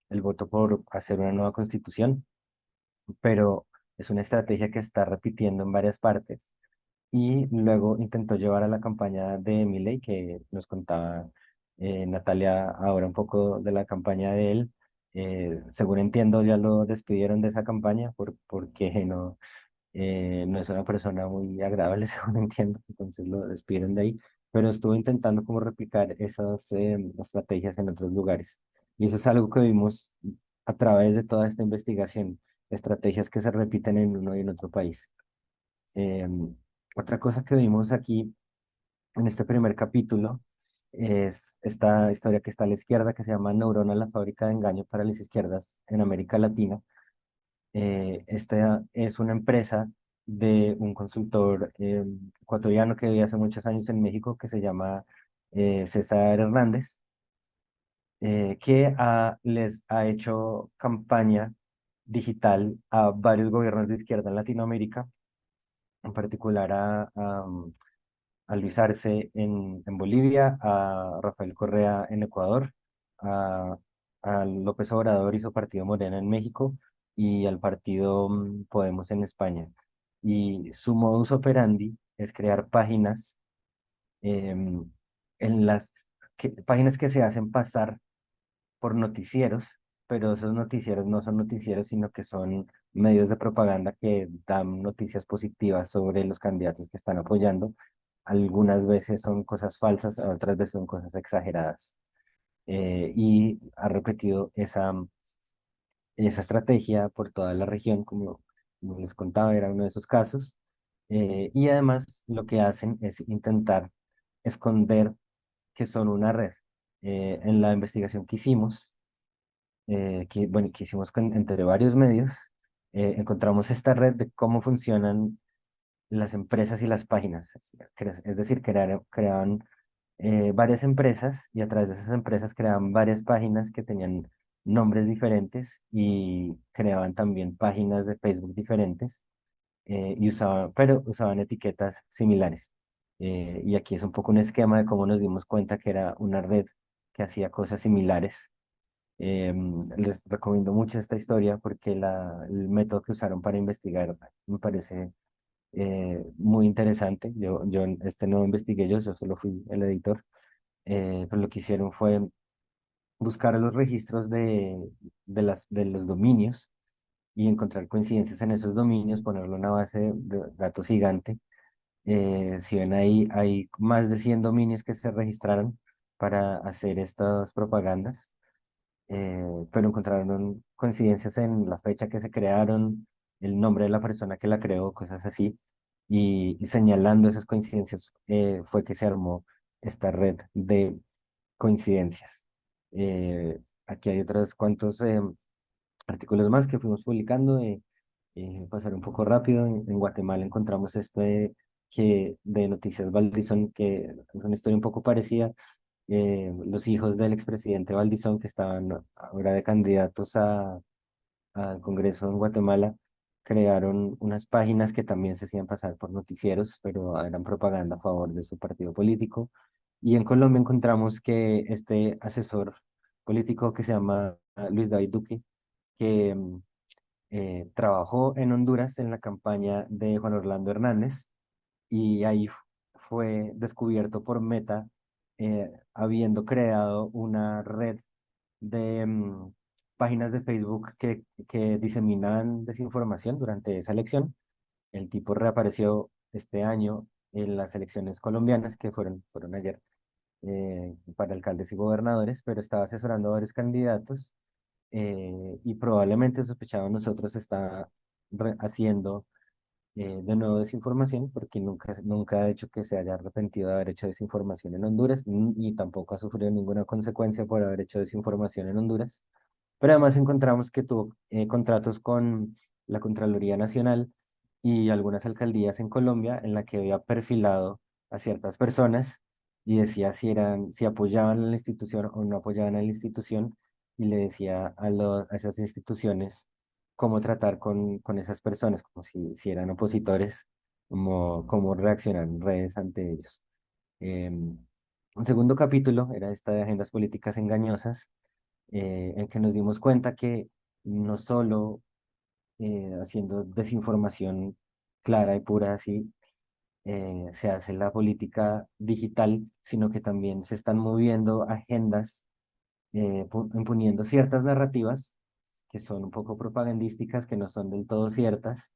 el voto por hacer una nueva constitución, pero es una estrategia que está repitiendo en varias partes y luego intentó llevar a la campaña de Milei, que nos contaba Natalia ahora un poco de la campaña de él. Según entiendo, ya lo despidieron de esa campaña porque no es una persona muy agradable, según entiendo, entonces lo despidieron de ahí, pero estuvo intentando como replicar esas estrategias en otros lugares. Y eso es algo que vimos a través de toda esta investigación, estrategias que se repiten en uno y en otro país. Em, Otra cosa que vimos aquí en este primer capítulo es esta historia que está a la izquierda, que se llama Neurona, la fábrica de engaño para las izquierdas en América Latina. Esta es una empresa de un consultor ecuatoriano que vive hace muchos años en México, que se llama César Hernández, que les ha hecho campaña digital a varios gobiernos de izquierda en Latinoamérica, en particular a Luis Arce en Bolivia, a Rafael Correa en Ecuador, a, a López Obrador y su partido Morena en México y al partido Podemos en España. Y su modus operandi es crear páginas em, páginas que se hacen pasar por noticieros, pero esos noticieros no son noticieros, sino que son medios de propaganda que dan noticias positivas sobre los candidatos que están apoyando. Algunas veces son cosas falsas, otras veces son cosas exageradas. Y ha repetido esa estrategia por toda la región, como les contaba, era uno de esos casos. Y además lo que hacen es intentar esconder que son una red. En la investigación que hicimos, bueno, que hicimos entre varios medios, encontramos esta red de cómo funcionan las empresas y las páginas. Es decir, creaban varias empresas y a través de esas empresas creaban varias páginas que tenían nombres diferentes y creaban también páginas de Facebook diferentes pero usaban etiquetas similares. Y aquí es un poco un esquema de cómo nos dimos cuenta que era una red que hacía cosas similares. Les recomiendo mucho esta historia porque el método que usaron para investigar me parece muy interesante. Yo no investigué yo solo fui el editor. Pero lo que hicieron fue buscar los registros de los dominios y encontrar coincidencias en esos dominios, ponerlo en una base de datos gigante. Si ven ahí, hay más de 100 dominios que se registraron para hacer estas propagandas, pero encontraron coincidencias en la fecha que se crearon, el nombre de la persona que la creó, cosas así, y señalando esas coincidencias fue que se armó esta red de coincidencias. Aquí hay otros cuantos artículos más que fuimos publicando. Pasar un poco rápido, en Guatemala encontramos de Noticias Valdizón, que es una historia un poco parecida. los hijos del expresidente Valdizón, que estaban ahora de candidatos al Congreso en Guatemala, crearon unas páginas que también se hacían pasar por noticieros, pero eran propaganda a favor de su partido político. Y en Colombia encontramos que este asesor político que se llama Luis David Duque, que trabajó en Honduras en la campaña de Juan Orlando Hernández, y ahí fue descubierto por Meta, habiendo creado una red de páginas de Facebook que diseminan desinformación durante esa elección. El tipo reapareció este año en las elecciones colombianas que fueron ayer, para alcaldes y gobernadores, pero estaba asesorando a varios candidatos, y probablemente sospechaba nosotros está haciendo de nuevo desinformación, porque nunca ha hecho que se haya arrepentido de haber hecho desinformación en Honduras, y tampoco ha sufrido ninguna consecuencia por haber hecho desinformación en Honduras. Pero además encontramos que tuvo contratos con la Contraloría Nacional y algunas alcaldías en Colombia, en la que había perfilado a ciertas personas y decía si apoyaban a la institución o no apoyaban a la institución, y le decía a esas instituciones cómo tratar con esas personas, como si eran opositores, cómo reaccionar en redes ante ellos. Un segundo capítulo era esta de agendas políticas engañosas, en que nos dimos cuenta que no solo haciendo desinformación clara y pura así, se hace la política digital, sino que también se están moviendo agendas, imponiendo ciertas narrativas que son un poco propagandísticas, que no son del todo ciertas,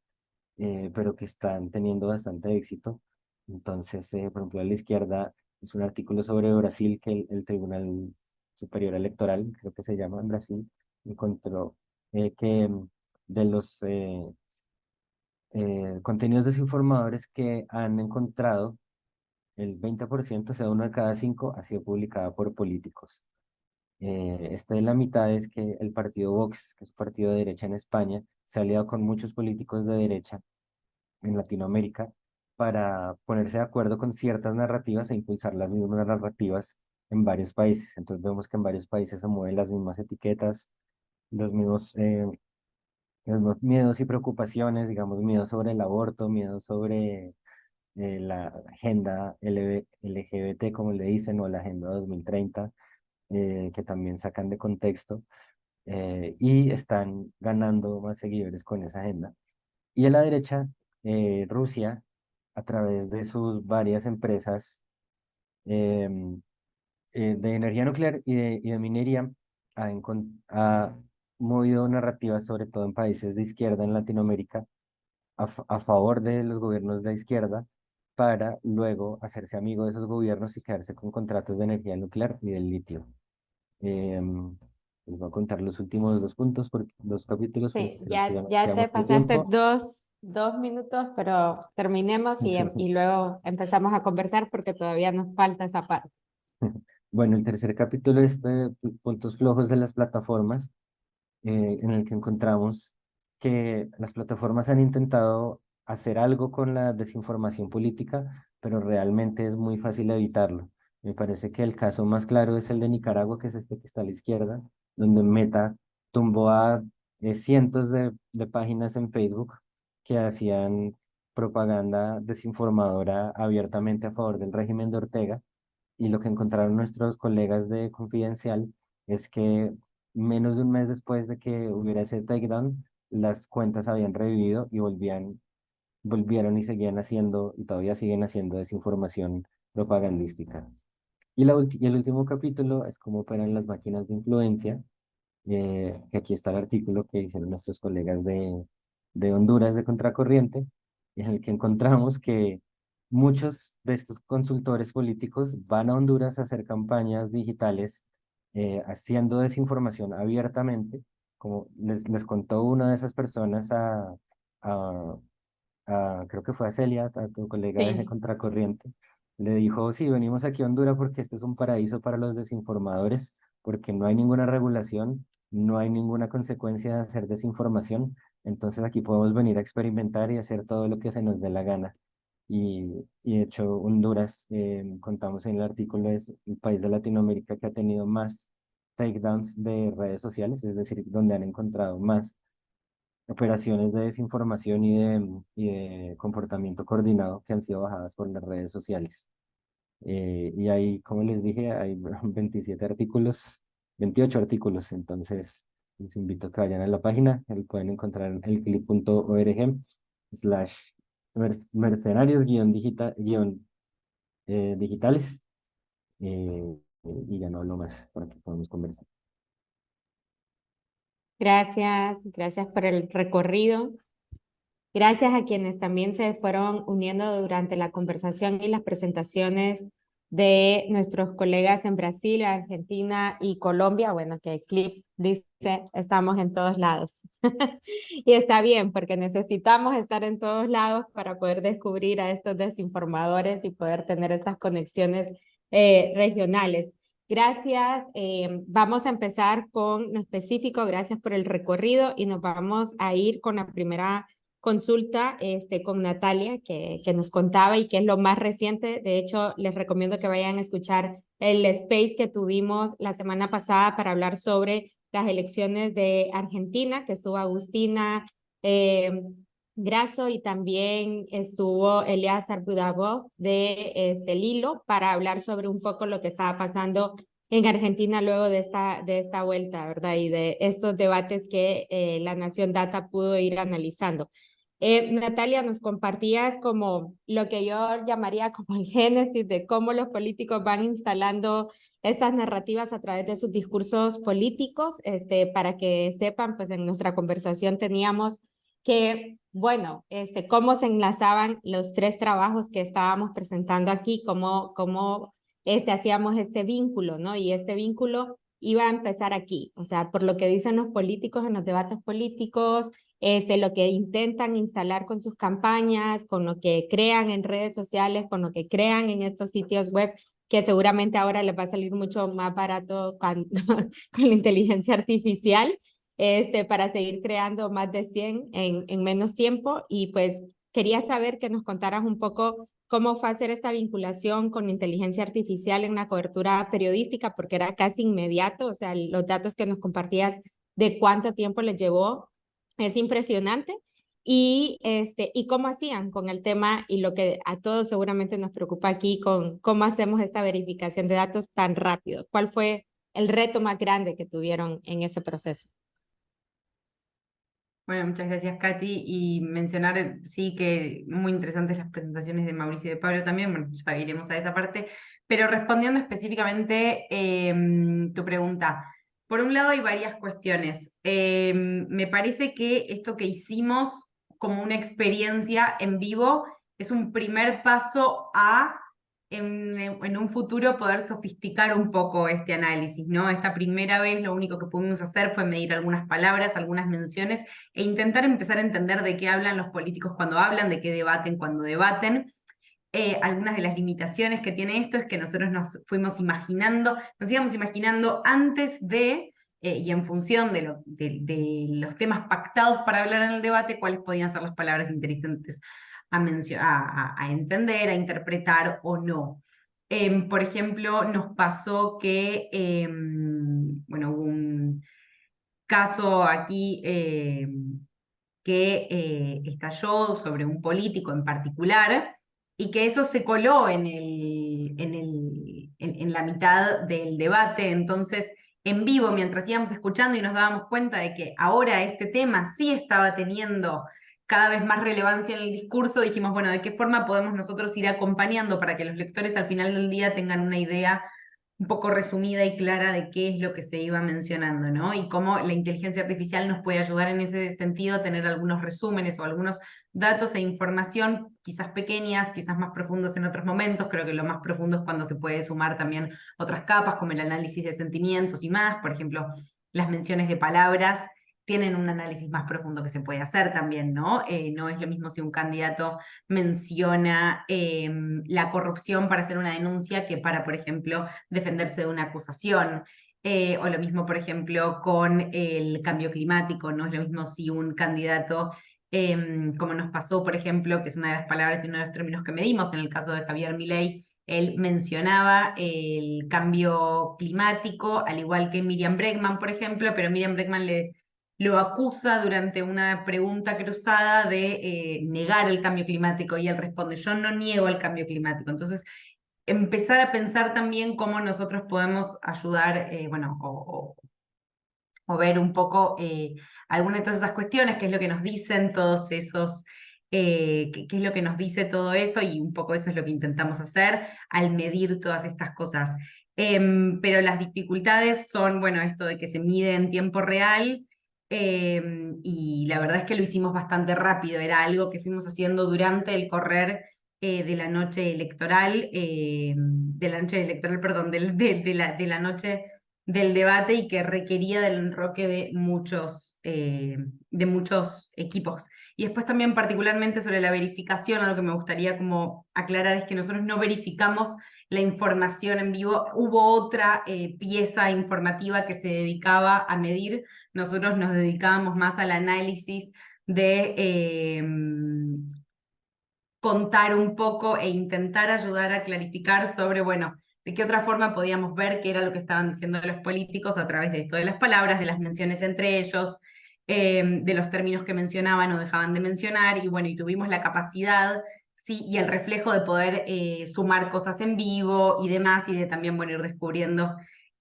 pero que están teniendo bastante éxito. Entonces, por ejemplo, a la izquierda es un artículo sobre Brasil que el Tribunal Superior Electoral, creo que se llama en Brasil, encontró que de los contenidos desinformadores que han encontrado, el 20%, o sea, uno de cada cinco, ha sido publicada por políticos. Esta de la mitad es que el partido Vox, que es un partido de derecha en España, se ha aliado con muchos políticos de derecha en Latinoamérica para ponerse de acuerdo con ciertas narrativas e impulsar las mismas narrativas en varios países. Entonces vemos que en varios países se mueven las mismas etiquetas, los mismos miedos y preocupaciones, digamos, miedo sobre el aborto, miedo sobre la agenda LGBT, como le dicen, o la Agenda 2030, que también sacan de contexto, y están ganando más seguidores con esa agenda. Y a la derecha, Rusia, a través de sus varias empresas em, de energía nuclear y de minería, ha movido narrativas, sobre todo en países de izquierda en Latinoamérica, a favor de los gobiernos de izquierda, para luego hacerse amigo de esos gobiernos y quedarse con contratos de energía nuclear y del litio. Em, Les voy a contar los últimos dos puntos, dos capítulos, porque Sí, creo que ya nos ya te quedamos por pasaste tiempo. dos minutos, pero terminemos y luego empezamos a conversar porque todavía nos falta esa parte. Bueno, el tercer capítulo es de puntos flojos de las plataformas, en el que encontramos que las plataformas han intentado hacer algo con la desinformación política, pero realmente es muy fácil evitarlo. Me parece que el caso más claro es el de Nicaragua, que es este que está a la izquierda, donde Meta tumbó a cientos de páginas en Facebook que hacían propaganda desinformadora abiertamente a favor del régimen de Ortega, y lo que encontraron nuestros colegas de Confidencial es que menos de un mes después de que hubiera ese takedown, las cuentas habían revivido y volvieron y seguían haciendo, y todavía siguen haciendo desinformación propagandística. Y el último capítulo es cómo operan las máquinas de influencia, que aquí está el artículo que hicieron nuestros colegas de Honduras de Contracorriente, en el que encontramos que muchos de estos consultores políticos van a Honduras a hacer campañas digitales, haciendo desinformación abiertamente, como les contó una de esas personas a, creo que fue a Celia, a tu colega de Sí, Contracorriente, le dijo, sí, venimos aquí a Honduras porque este es un paraíso para los desinformadores, porque no hay ninguna regulación, no hay ninguna consecuencia de hacer desinformación, entonces aquí podemos venir a experimentar y hacer todo lo que se nos dé la gana. y de hecho Honduras, contamos en el artículo, es el país de Latinoamérica que ha tenido más takedowns de redes sociales, es decir, donde han encontrado más operaciones de desinformación y de comportamiento coordinado que han sido bajadas por las redes sociales. Y ahí, como les dije, hay 27 artículos, 28 artículos, entonces les invito a que vayan a la página, ahí pueden encontrar en elclip.org/mercenarios digitales, y ya no hablo más para que podamos conversar. Gracias por el recorrido. Gracias a quienes también se fueron uniendo durante la conversación y las presentaciones de nuestros colegas en Brasil, Argentina y Colombia. Bueno, que el clip dice, estamos en todos lados. Y está bien, porque necesitamos estar en todos lados para poder descubrir a estos desinformadores y poder tener estas conexiones regionales. Gracias. Vamos a empezar con lo específico. Gracias por el recorrido y nos vamos a ir con la primera consulta con Natalia, que nos contaba y que es lo más reciente. De hecho, les recomiendo que vayan a escuchar el space que tuvimos la semana pasada para hablar sobre las elecciones de Argentina, que estuvo Agustina Grasso y también estuvo Eleazar Budabov de Lilo para hablar sobre un poco lo que estaba pasando en Argentina luego de esta vuelta, ¿verdad? Y de estos debates que la Nación Data pudo ir analizando. Natalia, nos compartías como lo que yo llamaría como el génesis de cómo los políticos van instalando estas narrativas a través de sus discursos políticos. Para que sepan, pues en nuestra conversación teníamos que, bueno, cómo se enlazaban los tres trabajos que estábamos presentando aquí, cómo hacíamos este vínculo, ¿no? Y este vínculo iba a empezar aquí, o sea, por lo que dicen los políticos en los debates políticos, lo que intentan instalar con sus campañas, con lo que crean en redes sociales, con lo que crean en estos sitios web, que seguramente ahora les va a salir mucho más barato con la inteligencia artificial, para seguir creando más de 100 en menos tiempo. Y pues quería saber que nos contaras un poco cómo fue hacer esta vinculación con inteligencia artificial en la cobertura periodística, porque era casi inmediato, o sea, los datos que nos compartías de cuánto tiempo les llevó es impresionante. Y cómo hacían con el tema y lo que a todos seguramente nos preocupa aquí, con cómo hacemos esta verificación de datos tan rápido. ¿Cuál fue el reto más grande que tuvieron en ese proceso? Bueno, muchas gracias, Katy. Y mencionar, sí, que muy interesantes las presentaciones de Mauricio y de Pablo también. Bueno, ya iremos a esa parte. Pero respondiendo específicamente tu pregunta, por un lado hay varias cuestiones. Me parece que esto que hicimos como una experiencia en vivo es un primer paso a en un futuro poder sofisticar un poco este análisis, ¿no? Esta primera vez lo único que pudimos hacer fue medir algunas palabras, algunas menciones e intentar empezar a entender de qué hablan los políticos cuando hablan, de qué debaten cuando debaten. Algunas de las limitaciones que tiene esto es que nosotros nos íbamos imaginando antes de, y en función de los temas pactados para hablar en el debate, cuáles podían ser las palabras interesantes a entender, a interpretar o no. Por ejemplo, nos pasó que, bueno, hubo un caso aquí que estalló sobre un político en particular y que eso se coló en la mitad del debate. Entonces, en vivo, mientras íbamos escuchando y nos dábamos cuenta de que ahora este tema sí estaba teniendo cada vez más relevancia en el discurso, dijimos, bueno, ¿de qué forma podemos nosotros ir acompañando para que los lectores al final del día tengan una idea un poco resumida y clara de qué es lo que se iba mencionando, ¿no? Y cómo la inteligencia artificial nos puede ayudar en ese sentido a tener algunos resúmenes o algunos datos e información, quizás pequeñas, quizás más profundos en otros momentos. Creo que lo más profundo es cuando se puede sumar también otras capas, como el análisis de sentimientos y más. Por ejemplo, las menciones de palabras tienen un análisis más profundo que se puede hacer también, ¿no? No es lo mismo si un candidato menciona la corrupción para hacer una denuncia que para, por ejemplo, defenderse de una acusación. O lo mismo, por ejemplo, con el cambio climático. No es lo mismo si un candidato como nos pasó, por ejemplo, que es una de las palabras y uno de los términos que medimos en el caso de Javier Milei. Él mencionaba el cambio climático, al igual que Miriam Bregman, por ejemplo, pero Miriam Bregman lo acusa durante una pregunta cruzada de negar el cambio climático, y él responde: yo no niego el cambio climático. Entonces, empezar a pensar también cómo nosotros podemos ayudar, bueno, o ver un poco alguna de todas esas cuestiones, qué es lo que nos dicen todos esos, qué es lo que nos dice todo eso, y un poco eso es lo que intentamos hacer al medir todas estas cosas. Pero las dificultades son, bueno, esto de que se mide en tiempo real, y la verdad es que lo hicimos bastante rápido, era algo que fuimos haciendo durante el correr de la noche electoral, perdón, de la noche del debate, y que requería del enroque de muchos equipos. Y después también particularmente sobre la verificación, algo que me gustaría como aclarar es que nosotros no verificamos la información en vivo. Hubo otra pieza informativa que se dedicaba a medir, nosotros nos dedicábamos más al análisis de contar un poco e intentar ayudar a clarificar sobre, bueno, de qué otra forma podíamos ver qué era lo que estaban diciendo los políticos a través de esto, de las palabras, de las menciones entre ellos, de los términos que mencionaban o dejaban de mencionar, y bueno, y tuvimos la capacidad, sí, y el reflejo de poder sumar cosas en vivo y demás, y de también, bueno, ir descubriendo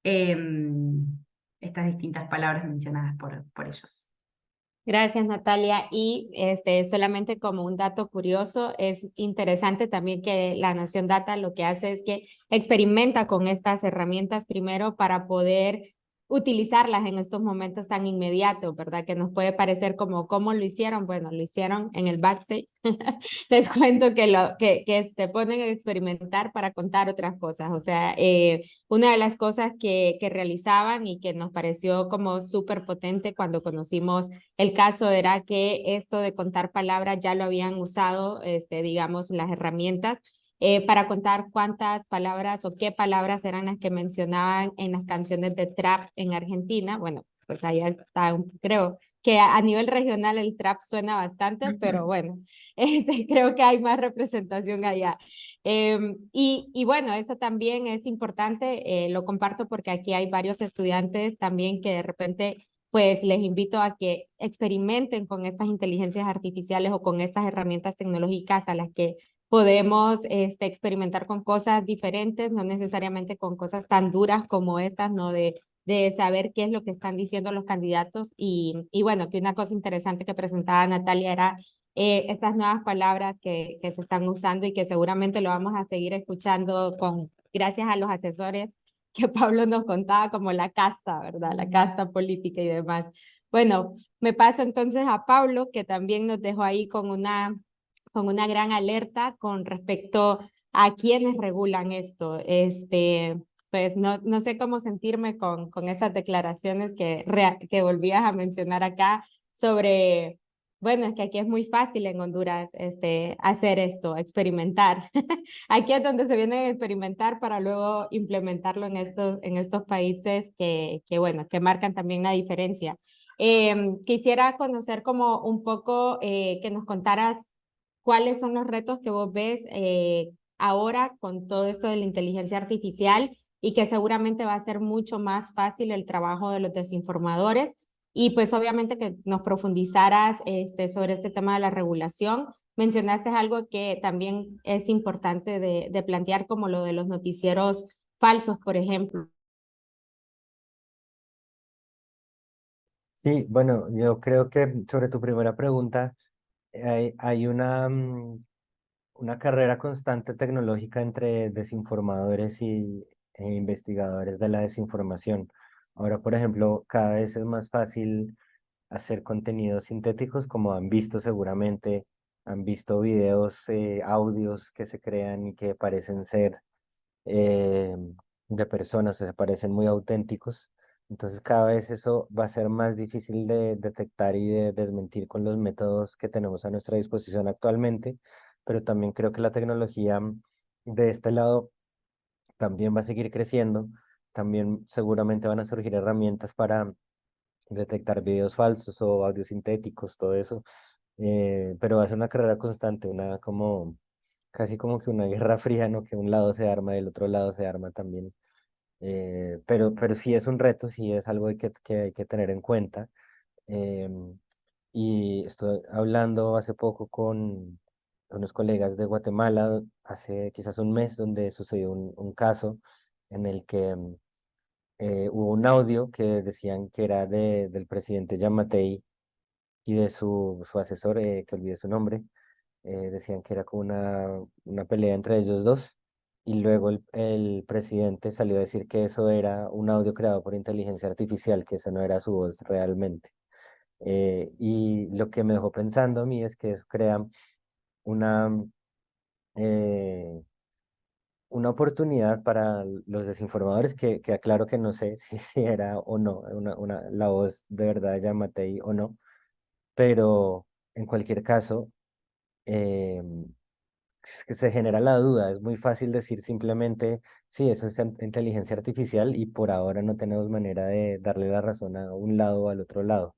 estas distintas palabras mencionadas por ellos. Gracias, Natalia. Y solamente como un dato curioso, es interesante también que la Nación Data lo que hace es que experimenta con estas herramientas primero para poder utilizarlas en estos momentos tan inmediatos, ¿verdad? Que nos puede parecer como, ¿cómo lo hicieron? Bueno, lo hicieron en el backstage. Les cuento que se ponen a experimentar para contar otras cosas. O sea, una de las cosas que realizaban y que nos pareció como súper potente cuando conocimos el caso era que esto de contar palabras ya lo habían usado, digamos, las herramientas para contar cuántas palabras o qué palabras eran las que mencionaban en las canciones de trap en Argentina. Bueno, pues allá está, creo que a nivel regional el trap suena bastante, pero bueno, creo que hay más representación allá. Y bueno, eso también es importante, lo comparto porque aquí hay varios estudiantes también que de repente pues les invito a que experimenten con estas inteligencias artificiales o con estas herramientas tecnológicas a las que podemos experimentar con cosas diferentes, no necesariamente con cosas tan duras como estas, ¿no? De saber qué es lo que están diciendo los candidatos. Y bueno, que una cosa interesante que presentaba Natalia era estas nuevas palabras que se están usando y que seguramente lo vamos a seguir escuchando gracias a los asesores que Pablo nos contaba, como la casta, ¿verdad? La casta política y demás. Bueno, me paso entonces a Pablo, que también nos dejó ahí con una gran alerta con respecto a quienes regulan esto. Pues no sé cómo sentirme con esas declaraciones que volvías a mencionar acá sobre, bueno, es que aquí es muy fácil en Honduras hacer esto, experimentar. Aquí es donde se viene a experimentar para luego implementarlo en estos países bueno, que marcan también la diferencia. Quisiera conocer como un poco que nos contaras cuáles son los retos que vos ves ahora con todo esto de la inteligencia artificial y que seguramente va a ser mucho más fácil el trabajo de los desinformadores. Y pues obviamente que nos profundizaras sobre este tema de la regulación. Mencionaste algo que también es importante de plantear, como lo de los noticieros falsos, por ejemplo. Sí, bueno, yo creo que sobre tu primera pregunta, hay una carrera constante tecnológica entre desinformadores e investigadores de la desinformación. Ahora, por ejemplo, cada vez es más fácil hacer contenidos sintéticos, como han visto seguramente, han visto videos, audios que se crean y que parecen ser eh, de personas, se parecen muy auténticos. Entonces cada vez eso va a ser más difícil de detectar y de desmentir con los métodos que tenemos a nuestra disposición actualmente, pero también creo que la tecnología de este lado también va a seguir creciendo. También seguramente van a surgir herramientas para detectar videos falsos o audios sintéticos, todo eso. pero va a ser una carrera constante, casi como que una guerra fría, ¿no? Que un lado se arma y el otro lado se arma también. Pero sí es un reto, sí es algo que hay que tener en cuenta. Em, y estoy hablando hace poco con unos colegas de Guatemala, hace quizás un mes, donde sucedió un caso en el que hubo un audio que decían que era del presidente Yamatei y de su asesor, que olvidé su nombre. Decían que era como una pelea entre ellos dos. Y luego el presidente salió a decir que eso era un audio creado por inteligencia artificial, que eso no era su voz realmente. Y lo que me dejó pensando a mí es que eso crea una, eh, una oportunidad para los desinformadores, que aclaro que no sé si era o no la voz de verdad de Yamatei o no, pero en cualquier caso, eh, es que se genera la duda. Es muy fácil decir simplemente, sí, eso es inteligencia artificial y por ahora no tenemos manera de darle la razón a un lado o al otro lado.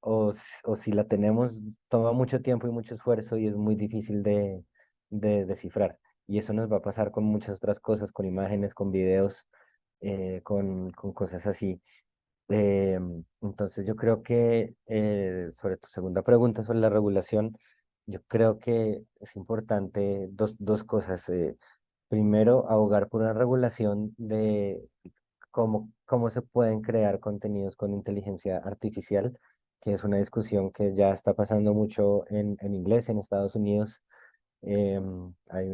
O si la tenemos, toma mucho tiempo y mucho esfuerzo y es muy difícil de descifrar. Y eso nos va a pasar con muchas otras cosas, con imágenes, con videos, con cosas así. Entonces yo creo que sobre tu segunda pregunta sobre la regulación, yo creo que es importante dos cosas. Primero, abogar por una regulación de cómo se pueden crear contenidos con inteligencia artificial, que es una discusión que ya está pasando mucho en inglés en Estados Unidos. Hay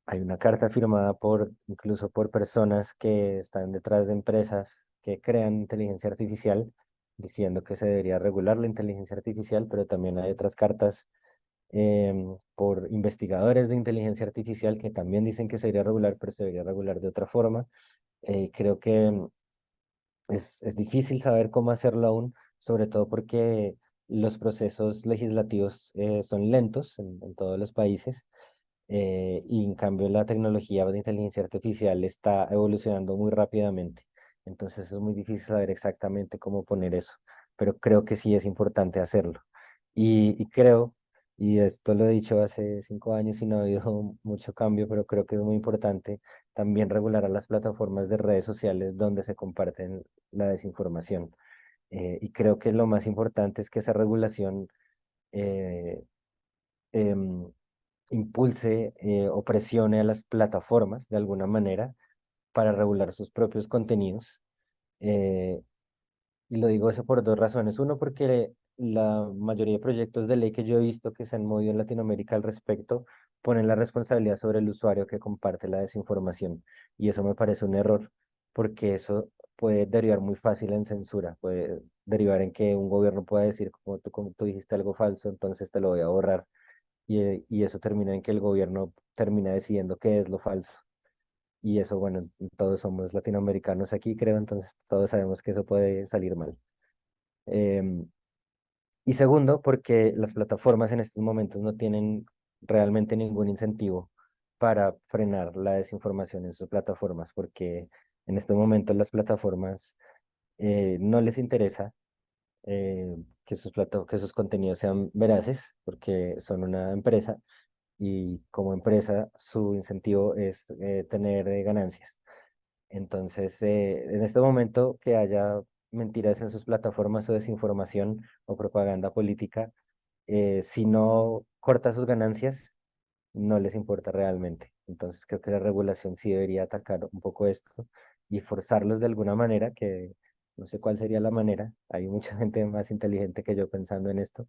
hay una carta firmada incluso por personas que están detrás de empresas que crean inteligencia artificial, diciendo que se debería regular la inteligencia artificial, pero también hay otras cartas por investigadores de inteligencia artificial que también dicen que se debería regular, pero se debería regular de otra forma. Creo que es difícil saber cómo hacerlo aún, sobre todo porque los procesos legislativos son lentos en todos los países, y en cambio la tecnología de inteligencia artificial está evolucionando muy rápidamente. Entonces es muy difícil saber exactamente cómo poner eso, pero creo que sí es importante hacerlo. Y creo, y esto lo he dicho hace 5 años y no ha habido mucho cambio, pero creo que es muy importante también regular a las plataformas de redes sociales donde se comparten la desinformación. Y creo que lo más importante es que esa regulación eh, em, impulse o presione a las plataformas de alguna manera para regular sus propios contenidos. Eh, y lo digo eso por dos razones. Uno, porque la mayoría de proyectos de ley que yo he visto que se han movido en Latinoamérica al respecto ponen la responsabilidad sobre el usuario que comparte la desinformación. Y eso me parece un error, porque eso puede derivar muy fácil en censura, puede derivar en que un gobierno pueda decir, como tú dijiste algo falso, entonces te lo voy a borrar. Y eso termina en que el gobierno termina decidiendo qué es lo falso. Y eso, bueno, todos somos latinoamericanos aquí, creo, entonces todos sabemos que eso puede salir mal. Em, y segundo, porque las plataformas en estos momentos no tienen realmente ningún incentivo para frenar la desinformación en sus plataformas, porque en estos momentos las plataformas no les interesa que sus contenidos sean veraces, porque son una empresa y como empresa su incentivo es tener ganancias. Entonces, en este momento que haya mentiras en sus plataformas o desinformación o propaganda política, si no corta sus ganancias, no les importa realmente. Entonces, creo que la regulación sí debería atacar un poco esto y forzarlos de alguna manera, que no sé cuál sería la manera. Hay mucha gente más inteligente que yo pensando en esto,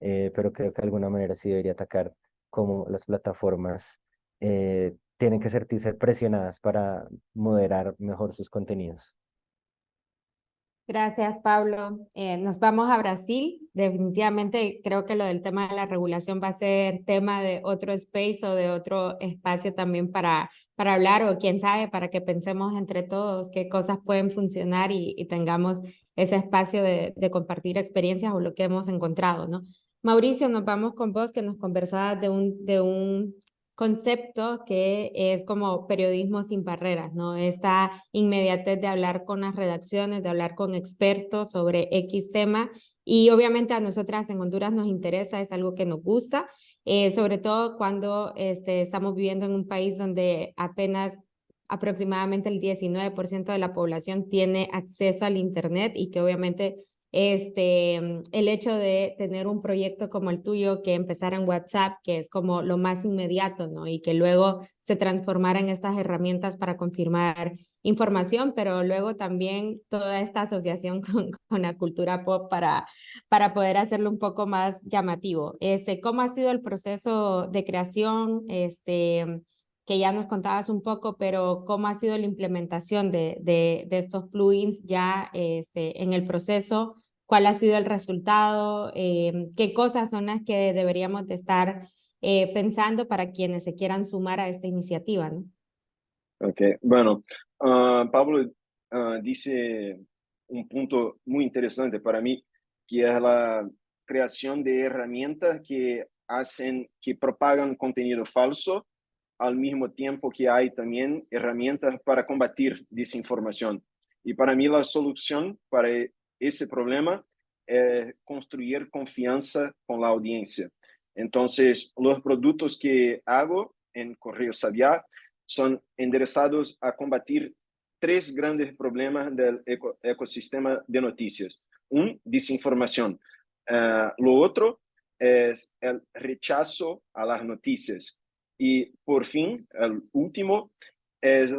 pero creo que de alguna manera sí debería atacar cómo las plataformas tienen que sentirse presionadas para moderar mejor sus contenidos. Gracias, Pablo. Nos vamos a Brasil. Definitivamente creo que lo del tema de la regulación va a ser tema de otro space o de otro espacio también para hablar, o quién sabe, para que pensemos entre todos qué cosas pueden funcionar y tengamos ese espacio de compartir experiencias o lo que hemos encontrado, ¿no? Mauricio, nos vamos con vos, que nos conversabas de un concepto que es como periodismo sin barreras, ¿no? Esta inmediatez de hablar con las redacciones, de hablar con expertos sobre X tema Y obviamente a nosotras en Honduras nos interesa, es algo que nos gusta, sobre todo cuando estamos viviendo en un país donde apenas aproximadamente el 19% de la población tiene acceso al Internet y que obviamente el hecho de tener un proyecto como el tuyo que empezara en WhatsApp, que es como lo más inmediato, ¿no? Y que luego se transformara en estas herramientas para confirmar información, pero luego también toda esta asociación con la cultura pop para poder hacerlo un poco más llamativo. ¿Cómo ha sido el proceso de creación? Que ya nos contabas un poco, pero ¿cómo ha sido la implementación de estos plugins ya en el proceso? ¿Cuál ha sido el resultado? ¿Qué cosas son las que deberíamos de estar pensando para quienes se quieran sumar a esta iniciativa, ¿no? Ok, bueno, Pablo dice un punto muy interesante para mí, que es la creación de herramientas que hacen, que propagan contenido falso, al mismo tiempo que hay también herramientas para combatir desinformación. Y para mí la solución para ese problema es construir confianza con la audiencia. Entonces, los productos que hago en Correo Sabiá son enderezados a combatir tres grandes problemas del ecosistema de noticias. Un, desinformación. Lo otro es el rechazo a las noticias. Y por fin, el último es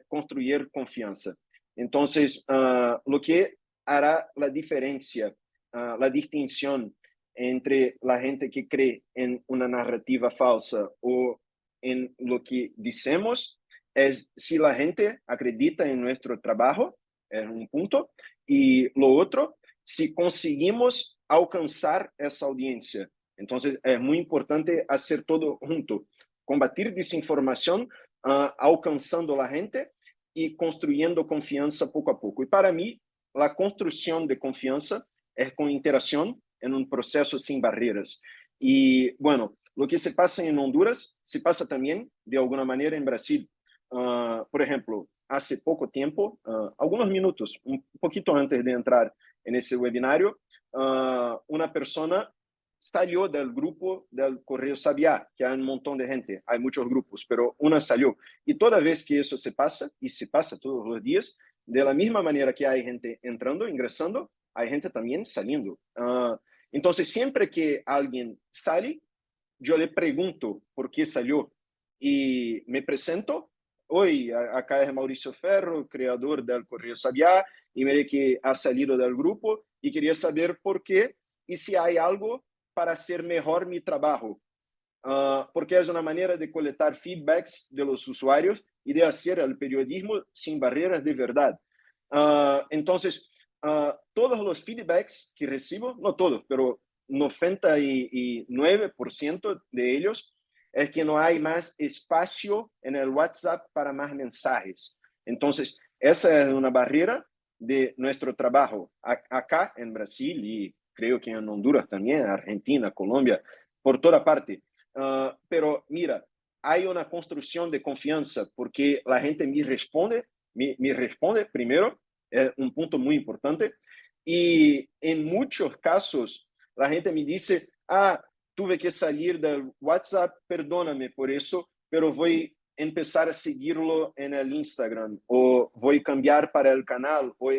construir confianza. Entonces, lo que hará la diferencia, la distinción entre la gente que cree en una narrativa falsa o en lo que decimos es si la gente acredita en nuestro trabajo, es un punto, y lo otro, si conseguimos alcanzar esa audiencia. Entonces, es muy importante hacer todo junto, combatir desinformación, alcanzando a la gente y construyendo confianza poco a poco. Y para mí, la construcción de confianza es con interacción en un proceso sin barreras. Y bueno, lo que se pasa en Honduras se pasa también de alguna manera en Brasil. Por ejemplo, hace poco tiempo, algunos minutos, un poquito antes de entrar en ese webinario, una persona salió del grupo del Correo Sabiá, que hay un montón de gente, hay muchos grupos, pero una salió. Y toda vez que eso se pasa, y se pasa todos los días, de la misma manera que hay gente entrando, ingresando, hay gente también saliendo. Entonces, siempre que alguien sale, yo le pregunto por qué salió y me presento. Hoy, acá es Mauricio Ferro, creador del Correo Sabiá, y mire que ha salido del grupo y quería saber por qué y si hay algo para hacer mejor mi trabajo. Porque es una manera de colectar feedbacks de los usuarios y de hacer el periodismo sin barreras de verdad. Entonces, todos los feedbacks que recibo, no todos, pero 99% de ellos es que no hay más espacio en el WhatsApp para más mensajes. Entonces, esa es una barrera de nuestro trabajo acá en Brasil y creo que en Honduras también, Argentina, Colombia, por toda parte. Pero mira, hay una construcción de confianza porque la gente me responde primero, es un punto muy importante. Y en muchos casos, la gente me dice, tuve que salir del WhatsApp, perdóname por eso, pero voy a empezar a seguirlo en el Instagram o voy a cambiar para el canal o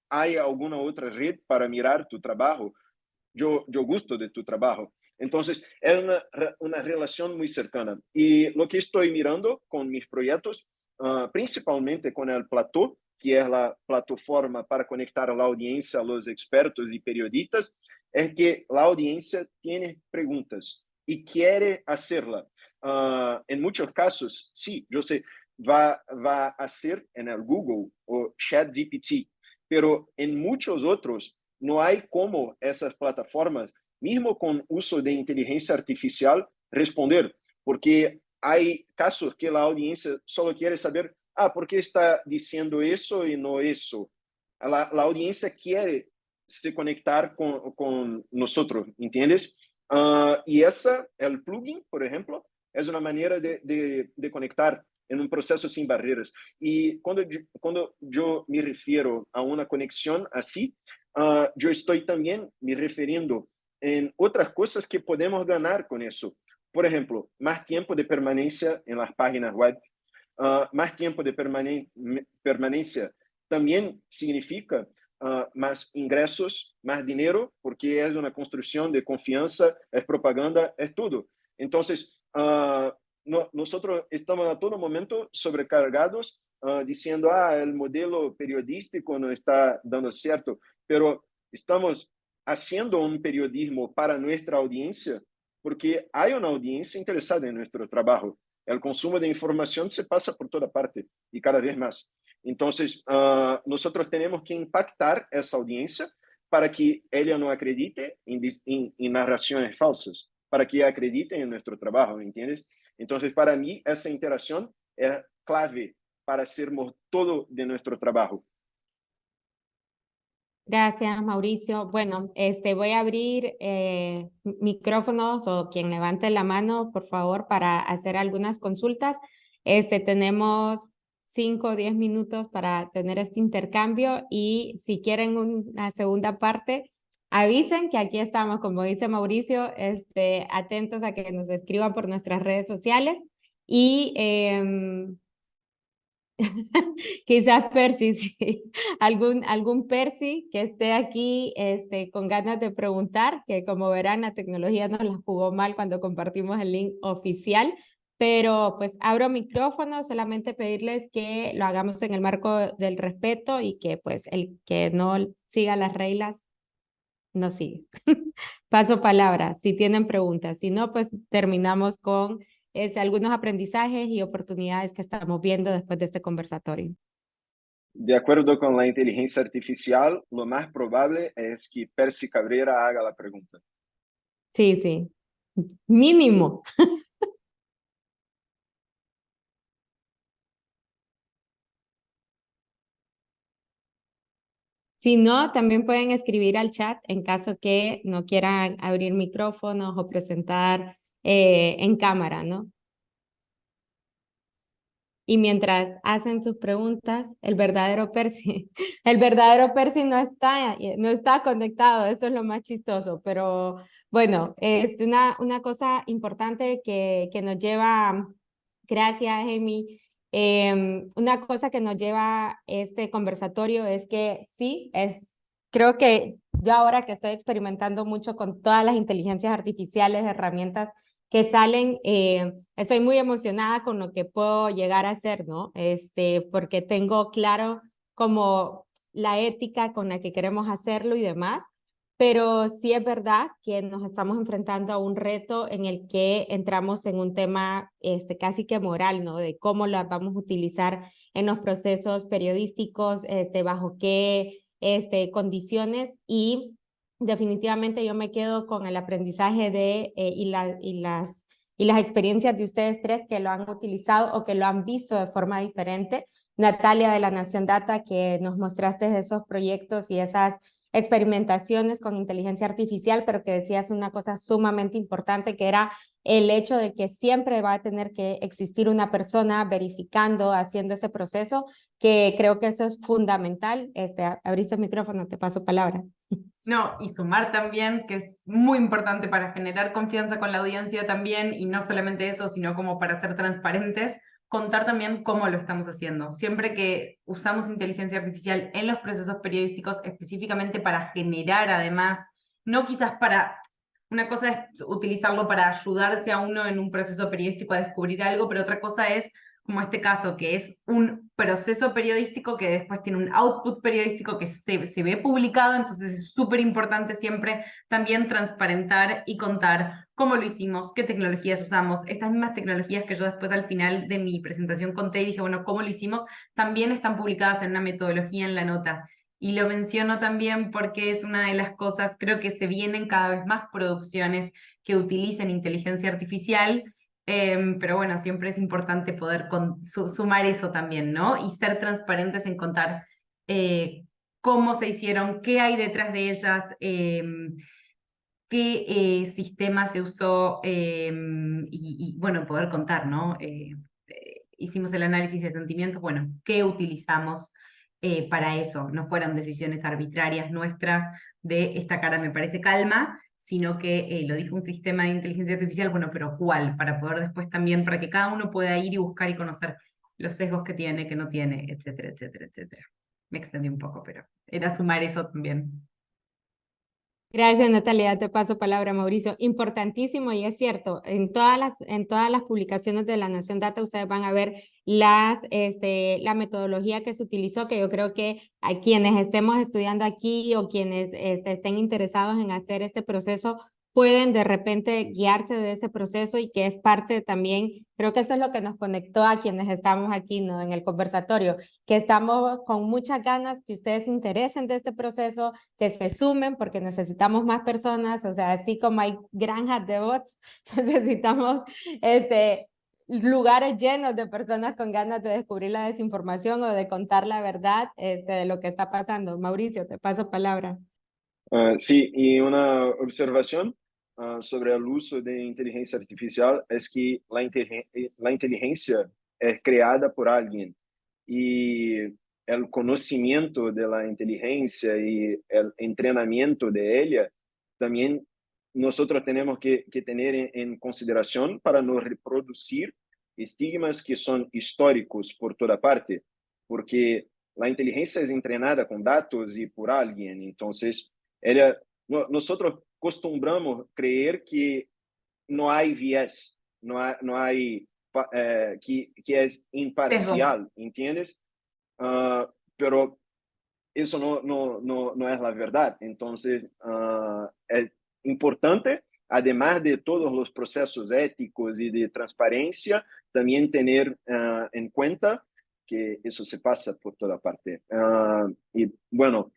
hay alguna otra red para mirar tu trabajo. Yo gusto de tu trabajo. Entonces, es una relación muy cercana. Y lo que estoy mirando con mis proyectos, principalmente con el Plató, que es la plataforma para conectar a la audiencia, a los expertos y periodistas, es que la audiencia tiene preguntas y quiere hacerla. En muchos casos, sí, yo sé, va a hacer en el Google o ChatGPT, pero en muchos otros no hay como esas plataformas, mismo con uso de inteligencia artificial, responder, porque hay casos que la audiencia solo quiere saber, ¿por qué está diciendo eso y no eso? La audiencia quiere se conectar con nosotros, ¿entiendes? Y el plugin, por ejemplo, es una manera de conectar en un proceso sin barreras. Y cuando yo me refiero a una conexión así, yo estoy también me refiriendo en otras cosas que podemos ganar con eso. Por ejemplo, más tiempo de permanencia en las páginas web, más tiempo de permanencia también significa más ingresos, más dinero, porque es una construcción de confianza, es propaganda, es todo. Entonces, nosotros estamos a todo momento sobrecargados diciendo, el modelo periodístico no está dando cierto, pero estamos haciendo un periodismo para nuestra audiencia porque hay una audiencia interesada en nuestro trabajo. El consumo de información se pasa por toda parte y cada vez más. Entonces, nosotros tenemos que impactar esa audiencia para que ella no acredite en narraciones falsas, para que acredite en nuestro trabajo, ¿entiendes? Entonces, para mí, esa interacción es clave para hacermos todo de nuestro trabajo. Gracias, Mauricio. Bueno, voy a abrir micrófonos o quien levante la mano, por favor, para hacer algunas consultas. Tenemos 5 o 10 minutos para tener este intercambio y si quieren una segunda parte, avisen que aquí estamos, como dice Mauricio, atentos a que nos escriban por nuestras redes sociales y quizás Percy, sí. Algún Percy que esté aquí con ganas de preguntar, que como verán la tecnología nos la jugó mal cuando compartimos el link oficial, pero pues abro micrófono, solamente pedirles que lo hagamos en el marco del respeto y que pues el que no siga las reglas no sigue. Paso palabra, si tienen preguntas, si no, pues terminamos con algunos aprendizajes y oportunidades que estamos viendo después de este conversatorio. De acuerdo con la inteligencia artificial, lo más probable es que Percy Cabrera haga la pregunta. Sí, sí. Mínimo. Si no, también pueden escribir al chat en caso que no quieran abrir micrófonos o presentar en cámara, ¿no? Y mientras hacen sus preguntas, el verdadero Percy, el verdadero Percy no está conectado, eso es lo más chistoso, pero bueno, es una cosa importante que nos lleva, gracias, Emi, una cosa que nos lleva este conversatorio es que sí, creo que yo ahora que estoy experimentando mucho con todas las inteligencias artificiales, herramientas que salen, estoy muy emocionada con lo que puedo llegar a hacer, ¿no? Porque tengo claro como la ética con la que queremos hacerlo y demás, pero sí es verdad que nos estamos enfrentando a un reto en el que entramos en un tema casi que moral, ¿no? De cómo las vamos a utilizar en los procesos periodísticos, bajo qué condiciones y definitivamente yo me quedo con el aprendizaje y las experiencias de ustedes tres que lo han utilizado o que lo han visto de forma diferente. Natalia de la Nación Data, que nos mostraste esos proyectos y esas experimentaciones con inteligencia artificial, pero que decías una cosa sumamente importante, que era el hecho de que siempre va a tener que existir una persona verificando, haciendo ese proceso, que creo que eso es fundamental. Abriste el micrófono, te paso palabra. No, y sumar también, que es muy importante para generar confianza con la audiencia también, y no solamente eso, sino como para ser transparentes, contar también cómo lo estamos haciendo. Siempre que usamos inteligencia artificial en los procesos periodísticos, específicamente para generar además, no quizás para, una cosa es utilizarlo para ayudarse a uno en un proceso periodístico a descubrir algo, pero otra cosa es como este caso, que es un proceso periodístico que después tiene un output periodístico que se ve publicado, entonces es súper importante siempre también transparentar y contar cómo lo hicimos, qué tecnologías usamos, estas mismas tecnologías que yo después al final de mi presentación conté y dije, bueno, cómo lo hicimos, también están publicadas en una metodología en la nota. Y lo menciono también porque es una de las cosas, creo que se vienen cada vez más producciones que utilicen inteligencia artificial, pero bueno, siempre es importante poder sumar eso también, ¿no? Y ser transparentes en contar cómo se hicieron, qué hay detrás de ellas, qué sistema se usó y, bueno, poder contar, ¿no? Hicimos el análisis de sentimientos, bueno, ¿qué utilizamos? para eso, no fueran decisiones arbitrarias nuestras de esta cara me parece calma, sino que lo dijo un sistema de inteligencia artificial, bueno, pero ¿cuál? Para poder después también, para que cada uno pueda ir y buscar y conocer los sesgos que tiene, que no tiene, etcétera, etcétera, etcétera. Me extendí un poco, pero era sumar eso también. Gracias, Natalia. Te paso palabra, Mauricio. Importantísimo y es cierto, en todas las publicaciones de la Nación Data ustedes van a ver la metodología que se utilizó, que yo creo que a quienes estemos estudiando aquí o quienes estén interesados en hacer este proceso pueden de repente guiarse de ese proceso y que es parte también, creo que esto es lo que nos conectó a quienes estamos aquí, ¿no? En el conversatorio, que estamos con muchas ganas que ustedes se interesen de este proceso, que se sumen porque necesitamos más personas, o sea, así como hay granjas de bots, necesitamos lugares llenos de personas con ganas de descubrir la desinformación o de contar la verdad de lo que está pasando. Mauricio, te paso palabra. Sí, y una observación sobre el uso de inteligencia artificial es que la inteligencia es creada por alguien y el conocimiento de la inteligencia y el entrenamiento de ella también nosotros tenemos que tener en consideración para no reproducir estigmas que son históricos por toda parte, porque la inteligencia es entrenada con datos y por alguien, entonces nosotros acostumbramos creer que no hay viés, no hay que es Sesgo. imparcial, ¿entiendes? Pero eso no es la verdad. Entonces, es importante, además de todos los procesos éticos y de transparencia, también tener en cuenta que eso se pasa por toda parte. Y bueno,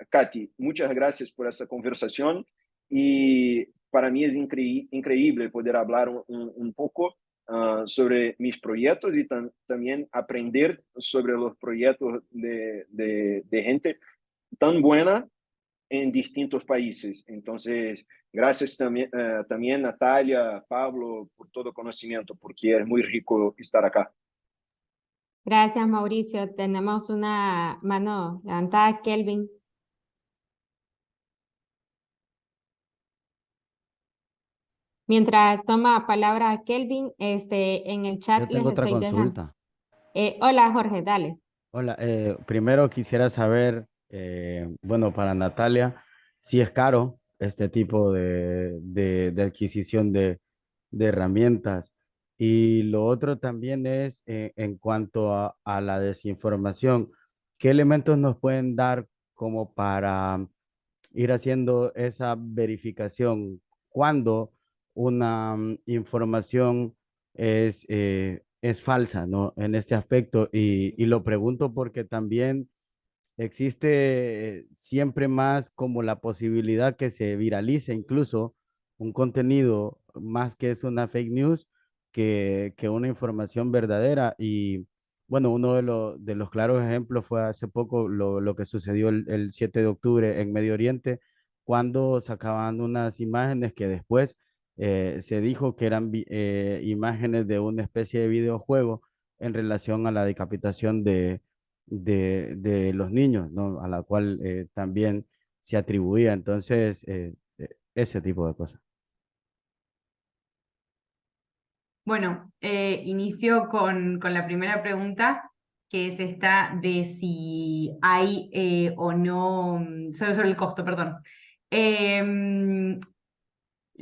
Katy, muchas gracias por esta conversación y para mí es increíble poder hablar un poco sobre mis proyectos y también aprender sobre los proyectos de gente tan buena en distintos países. Entonces, gracias también Natalia, Pablo, por todo conocimiento, porque es muy rico estar acá. Gracias, Mauricio. Tenemos una mano levantada, Kelvin. Mientras toma palabra Kelvin, en el Yo chat les tengo otra estoy dejando. consulta. Hola, Jorge, dale. Hola, primero quisiera saber, bueno, para Natalia, si es caro este tipo de adquisición de herramientas. Y lo otro también es en cuanto a la desinformación, ¿qué elementos nos pueden dar como para ir haciendo esa verificación cuando una información es falsa, ¿no? En este aspecto. Y lo pregunto porque también existe siempre más como la posibilidad que se viralice incluso un contenido más que es una fake news que una información verdadera. Y bueno, uno de los claros ejemplos fue hace poco lo que sucedió el 7 de octubre en Medio Oriente, cuando sacaban unas imágenes que después se dijo que eran imágenes de una especie de videojuego en relación a la decapitación de los niños, ¿no? A la cual también se atribuía. Entonces, ese tipo de cosas. Bueno, inicio con la primera pregunta, que es esta de si hay o no, sobre el costo, perdón.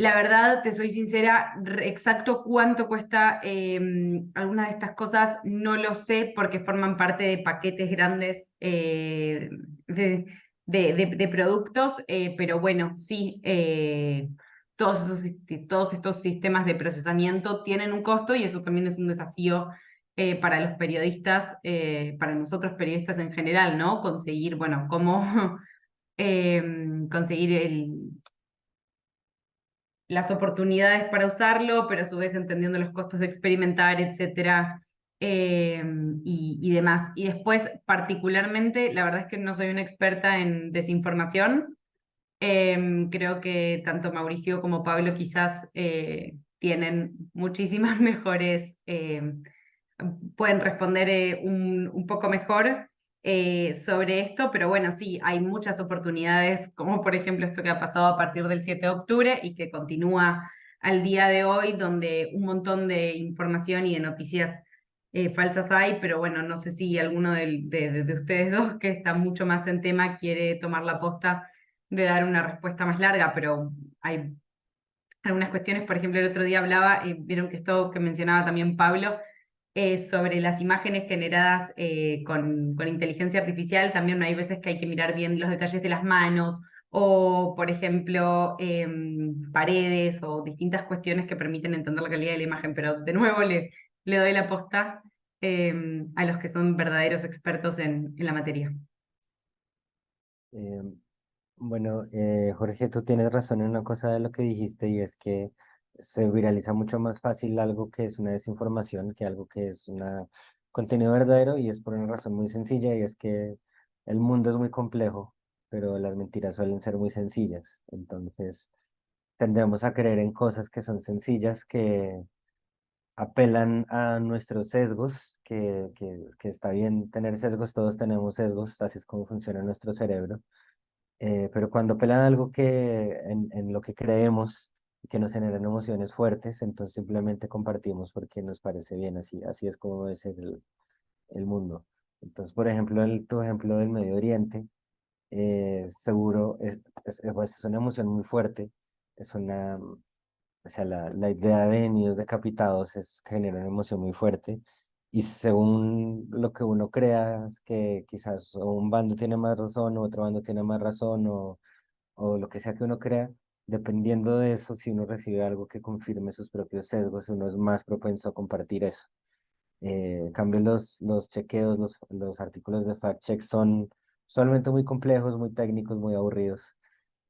La verdad, te soy sincera, exacto cuánto cuesta alguna de estas cosas no lo sé porque forman parte de paquetes grandes de productos, pero bueno, sí, todos estos sistemas de procesamiento tienen un costo y eso también es un desafío para los periodistas, para nosotros periodistas en general, ¿no? Conseguir, bueno, cómo conseguir las oportunidades para usarlo, pero a su vez entendiendo los costos de experimentar, etcétera, y demás. Y después, particularmente, la verdad es que no soy una experta en desinformación. Creo que tanto Mauricio como Pablo quizás tienen muchísimas mejores, pueden responder un poco mejor. sobre esto, pero bueno, sí, hay muchas oportunidades, como por ejemplo esto que ha pasado a partir del 7 de octubre y que continúa al día de hoy, donde un montón de información y de noticias falsas hay, pero bueno, no sé si alguno de ustedes dos, que está mucho más en tema, quiere tomar la posta de dar una respuesta más larga, pero hay algunas cuestiones. Por ejemplo, el otro día hablaba, vieron que esto que mencionaba también Pablo, sobre las imágenes generadas con inteligencia artificial. También hay veces que hay que mirar bien los detalles de las manos, o por ejemplo, paredes o distintas cuestiones que permiten entender la calidad de la imagen. Pero de nuevo le doy la posta a los que son verdaderos expertos en la materia. Eh, bueno, Jorge, tú tienes razón en una cosa de lo que dijiste y es que se viraliza mucho más fácil algo que es una desinformación que algo que es un contenido verdadero y es por una razón muy sencilla y es que el mundo es muy complejo, pero las mentiras suelen ser muy sencillas. Entonces, tendemos a creer en cosas que son sencillas, que apelan a nuestros sesgos, que está bien tener sesgos, todos tenemos sesgos, así es como funciona nuestro cerebro. Pero cuando apelan a algo que en lo que creemos y que nos generan emociones fuertes, entonces simplemente compartimos porque nos parece bien, así es como debe ser el mundo. Entonces, por ejemplo, tu ejemplo del Medio Oriente, seguro pues, es una emoción muy fuerte, es una, o sea, la idea de niños decapitados genera una emoción muy fuerte. Y según lo que uno crea, es que quizás o un bando tiene más razón o otro bando tiene más razón o lo que sea que uno crea, dependiendo de eso, si uno recibe algo que confirme sus propios sesgos, uno es más propenso a compartir eso. En cambio, los chequeos, los artículos de fact-check son solamente muy complejos, muy técnicos, muy aburridos.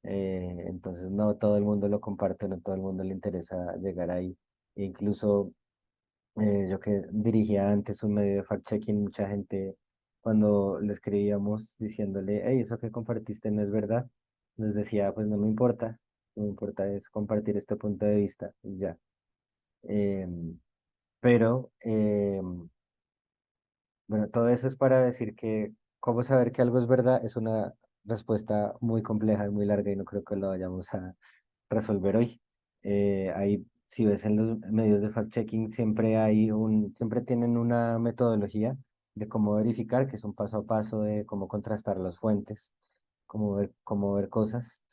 Entonces, no todo el mundo lo comparte, no todo el mundo le interesa llegar ahí. E incluso yo que dirigía antes un medio de fact-checking, mucha gente, cuando le escribíamos diciéndole, hey, eso que compartiste no es verdad, nos decía, pues no me importa, no me importa es compartir este punto de vista, y ya. Em, pero, bueno, todo eso es para decir que cómo saber que algo es verdad es una respuesta muy compleja y muy larga y no creo que lo vayamos a resolver hoy. Ahí, si ves en los medios de fact-checking, siempre tienen una metodología de cómo verificar, que es un paso a paso de cómo contrastar las fuentes, cómo ver cosas.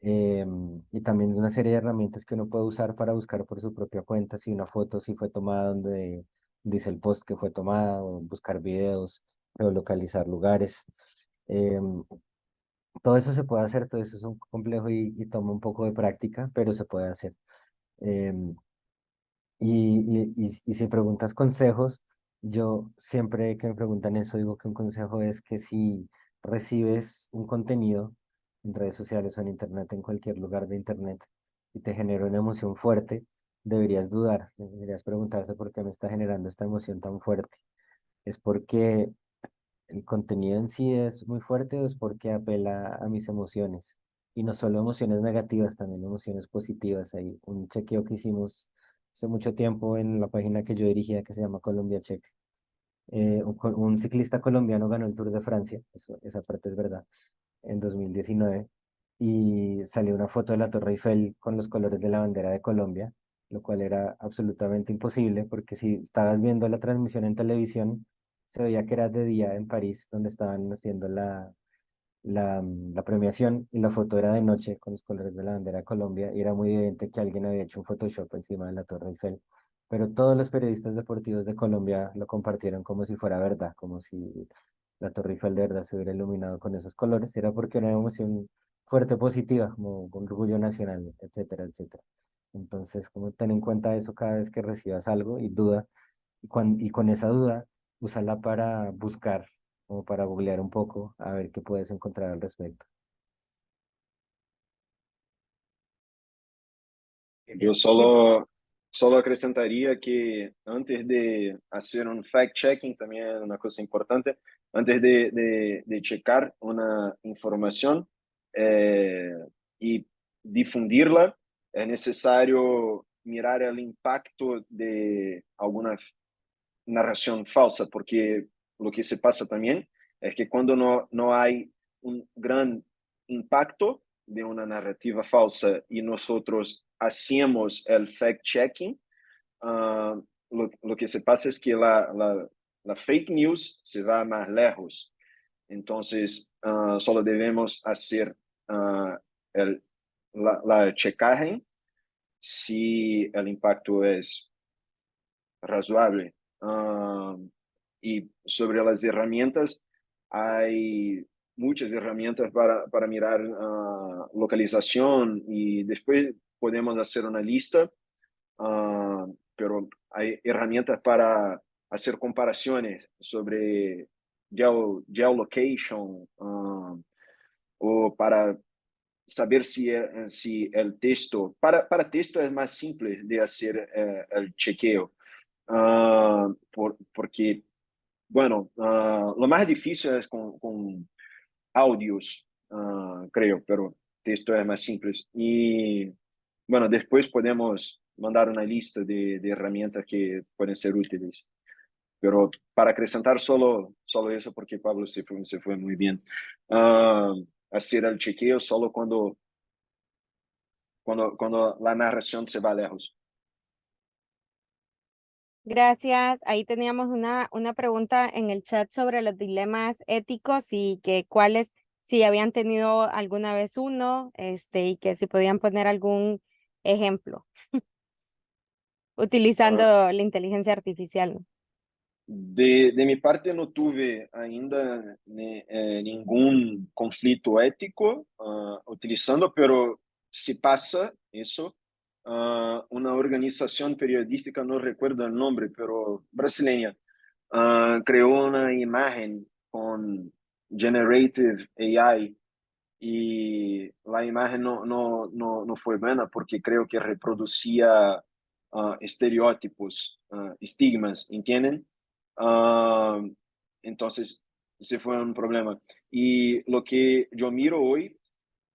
Y también una serie de herramientas que uno puede usar para buscar por su propia cuenta si una foto sí fue tomada donde dice el post que fue tomada, o buscar videos, geolocalizar lugares. Em, Todo eso se puede hacer, todo eso es un complejo y toma un poco de práctica, pero se puede hacer. Em, y si preguntas consejos, yo siempre que me preguntan eso digo que un consejo es que si recibes un contenido en redes sociales o en internet, en cualquier lugar de internet, y te genera una emoción fuerte, deberías dudar, deberías preguntarte por qué me está generando esta emoción tan fuerte. ¿Es porque el contenido en sí es muy fuerte o es porque apela a mis emociones? Y no solo emociones negativas, también emociones positivas. Hay un chequeo que hicimos hace mucho tiempo en la página que yo dirigía que se llama Colombia Check. Un ciclista colombiano ganó el Tour de Francia, esa parte es verdad, en 2019 y salió una foto de la Torre Eiffel con los colores de la bandera de Colombia, lo cual era absolutamente imposible porque si estabas viendo la transmisión en televisión, se veía que era de día en París, donde estaban haciendo la premiación y la foto era de noche con los colores de la bandera de Colombia y era muy evidente que alguien había hecho un Photoshop encima de la Torre Eiffel. Pero todos los periodistas deportivos de Colombia lo compartieron como si fuera verdad, como si la Torre Eiffel de verdad se hubiera iluminado con esos colores. Era porque era una emoción fuerte positiva, como un orgullo nacional, etcétera, etcétera. Entonces, como ten en cuenta eso cada vez que recibas algo y duda, y con esa duda, úsala para buscar, como para googlear un poco, a ver qué puedes encontrar al respecto. Yo solo acrescentaría que antes de hacer un fact-checking, también una cosa importante, antes de checar una información eh, y difundirla, es necesario mirar el impacto de alguna narración falsa, porque lo que se pasa también es que cuando no hay un gran impacto de una narrativa falsa y nosotros hacemos el fact-checking, lo que se pasa es que la fake news se va más lejos. Entonces, solo debemos hacer la checaje si el impacto es razonable. Y sobre las herramientas, hay muchas herramientas para mirar localización y después podemos hacer una lista, pero hay herramientas para hacer comparaciones sobre geolocation, o para saber si el texto, para texto es más simple de hacer el chequeo, porque, bueno, lo más difícil es con audios, creo, pero texto es más simple. Y bueno, después podemos mandar una lista de herramientas que pueden ser útiles. Pero para acrescentar solo eso, porque Pablo se fue muy bien. Hacer el chequeo solo cuando la narración se va lejos. Gracias. Ahí teníamos una pregunta en el chat sobre los dilemas éticos y que cuáles, si habían tenido alguna vez uno, y que si podían poner algún ejemplo utilizando Uh, la inteligencia artificial, ¿no? de mi parte no tuve ainda ningún conflicto ético utilizando, pero si pasa eso, una organización periodística, no recuerdo el nombre, pero brasileña, creó una imagen con Generative AI y la imagen no fue buena porque creo que reproducía estereotipos, estigmas, ¿entienden? Ah, entonces, ese fue un problema. Y lo que yo miro hoy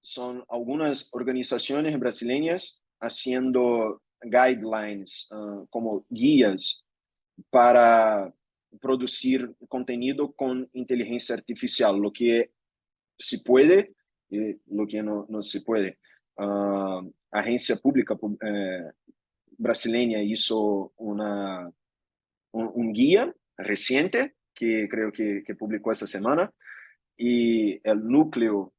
son algunas organizaciones brasileñas haciendo guidelines, como guías para producir contenido con inteligencia artificial, lo que se puede y lo que no se puede. Agencia pública brasileña hizo un guía reciente que creo que publicó esta semana, y el núcleo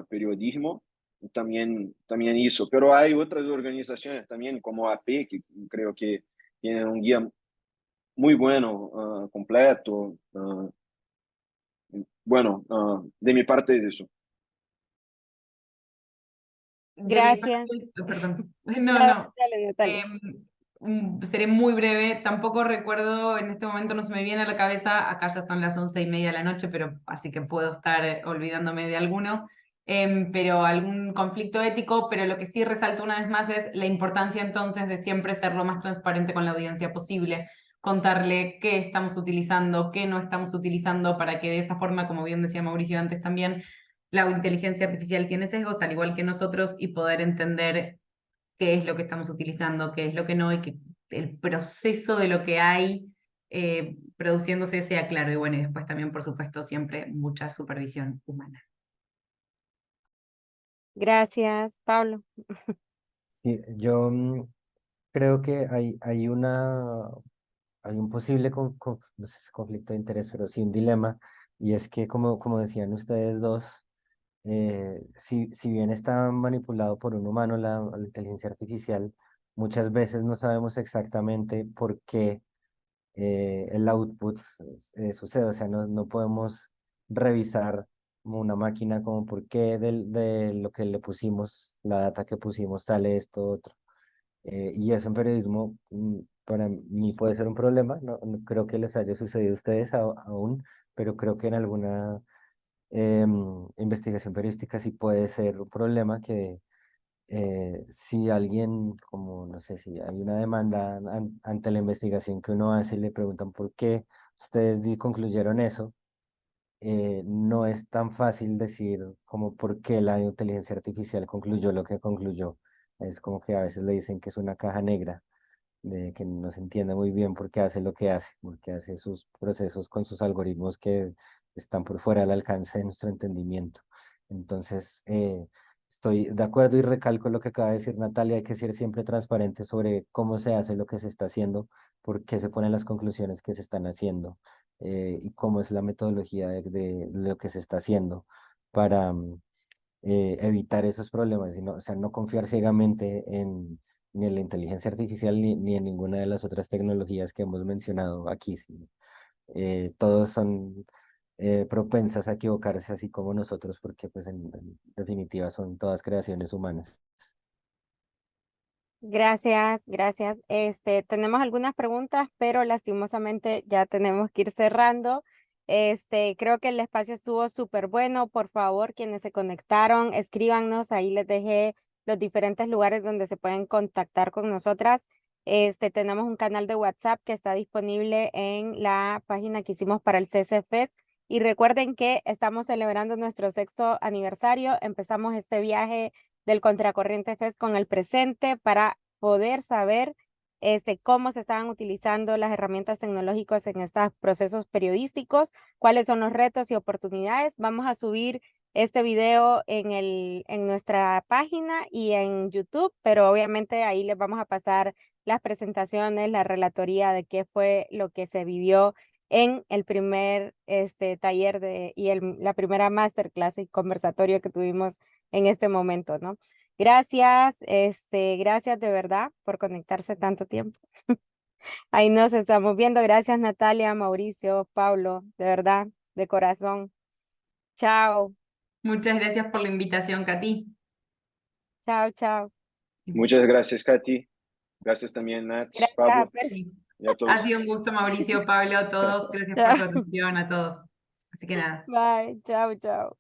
periodismo también hizo, pero hay otras organizaciones también como AP que creo que tienen un guía muy bueno, completo. Bueno, de mi parte es eso. De mi parte, Gracias. perdón, Dale, no. dale, Natalia. Seré muy breve, tampoco recuerdo, en este momento no se me viene a la cabeza, acá ya son las 11:30 de la noche, pero así que puedo estar olvidándome de alguno, pero algún conflicto ético, pero lo que sí resalto una vez más es la importancia entonces de siempre ser lo más transparente con la audiencia posible, contarle qué estamos utilizando, qué no estamos utilizando, para que de esa forma, como bien decía Mauricio antes también, la inteligencia artificial tiene sesgos al igual que nosotros y poder entender qué es lo que estamos utilizando, qué es lo que no, y que el proceso de lo que hay produciéndose sea claro. Y bueno, y después también, por supuesto, siempre mucha supervisión humana. Gracias, Pablo. Sí, yo creo que hay un posible no sé si conflicto de interés, pero sí un dilema, y es que como decían ustedes dos, si bien está manipulado por un humano la inteligencia artificial, muchas veces no sabemos exactamente por qué el output sucede, o sea, no podemos revisar como una máquina como por qué de lo que le pusimos, la data que pusimos, sale esto, otro. Y eso en periodismo para mí puede ser un problema, no creo que les haya sucedido a ustedes aún, pero creo que en alguna investigación periodística sí puede ser un problema que si alguien, como no sé, si hay una demanda ante la investigación que uno hace y le preguntan por qué ustedes concluyeron eso, no es tan fácil decir como por qué la inteligencia artificial concluyó lo que concluyó. Es como que a veces le dicen que es una caja negra, de que no se entiende muy bien por qué hace lo que hace, porque hace sus procesos con sus algoritmos que están por fuera del alcance de nuestro entendimiento. Entonces, estoy de acuerdo y recalco lo que acaba de decir Natalia, hay que ser siempre transparente sobre cómo se hace lo que se está haciendo, por qué se ponen las conclusiones que se están haciendo, y cómo es la metodología de lo que se está haciendo para evitar esos problemas, y no, o sea, no confiar ciegamente ni en la inteligencia artificial ni en ninguna de las otras tecnologías que hemos mencionado aquí. Todos son propensas a equivocarse así como nosotros, porque pues en definitiva son todas creaciones humanas. Gracias, gracias. Tenemos algunas preguntas, pero lastimosamente ya tenemos que ir cerrando. Creo que el espacio estuvo súper bueno. Por favor, quienes se conectaron, escríbanos. Ahí les dejé los diferentes lugares donde se pueden contactar con nosotras. Tenemos un canal de WhatsApp que está disponible en la página que hicimos para el CC Fest. Y recuerden que estamos celebrando nuestro 6º aniversario. Empezamos este viaje del Contracorriente Fest con el presente para poder saber cómo se estaban utilizando las herramientas tecnológicas en estos procesos periodísticos, cuáles son los retos y oportunidades. Vamos a subir este video en nuestra página y en YouTube, pero obviamente ahí les vamos a pasar las presentaciones, la relatoría de qué fue lo que se vivió en el primer taller y la primera masterclass y conversatorio que tuvimos en este momento, ¿no? Gracias, gracias de verdad por conectarse tanto tiempo. Ahí nos estamos viendo. Gracias, Natalia, Mauricio, Pablo, de verdad, de corazón. Chao, Muchas gracias por la invitación, Katy. chao, chao. Muchas gracias, Katy. Gracias también, Nat, Gracias, Pablo Percy. Sí. y a todos. Ha sido un gusto, Mauricio, Pablo, a todos. Gracias por su atención, a todos. Así que nada. Bye, chao, chao.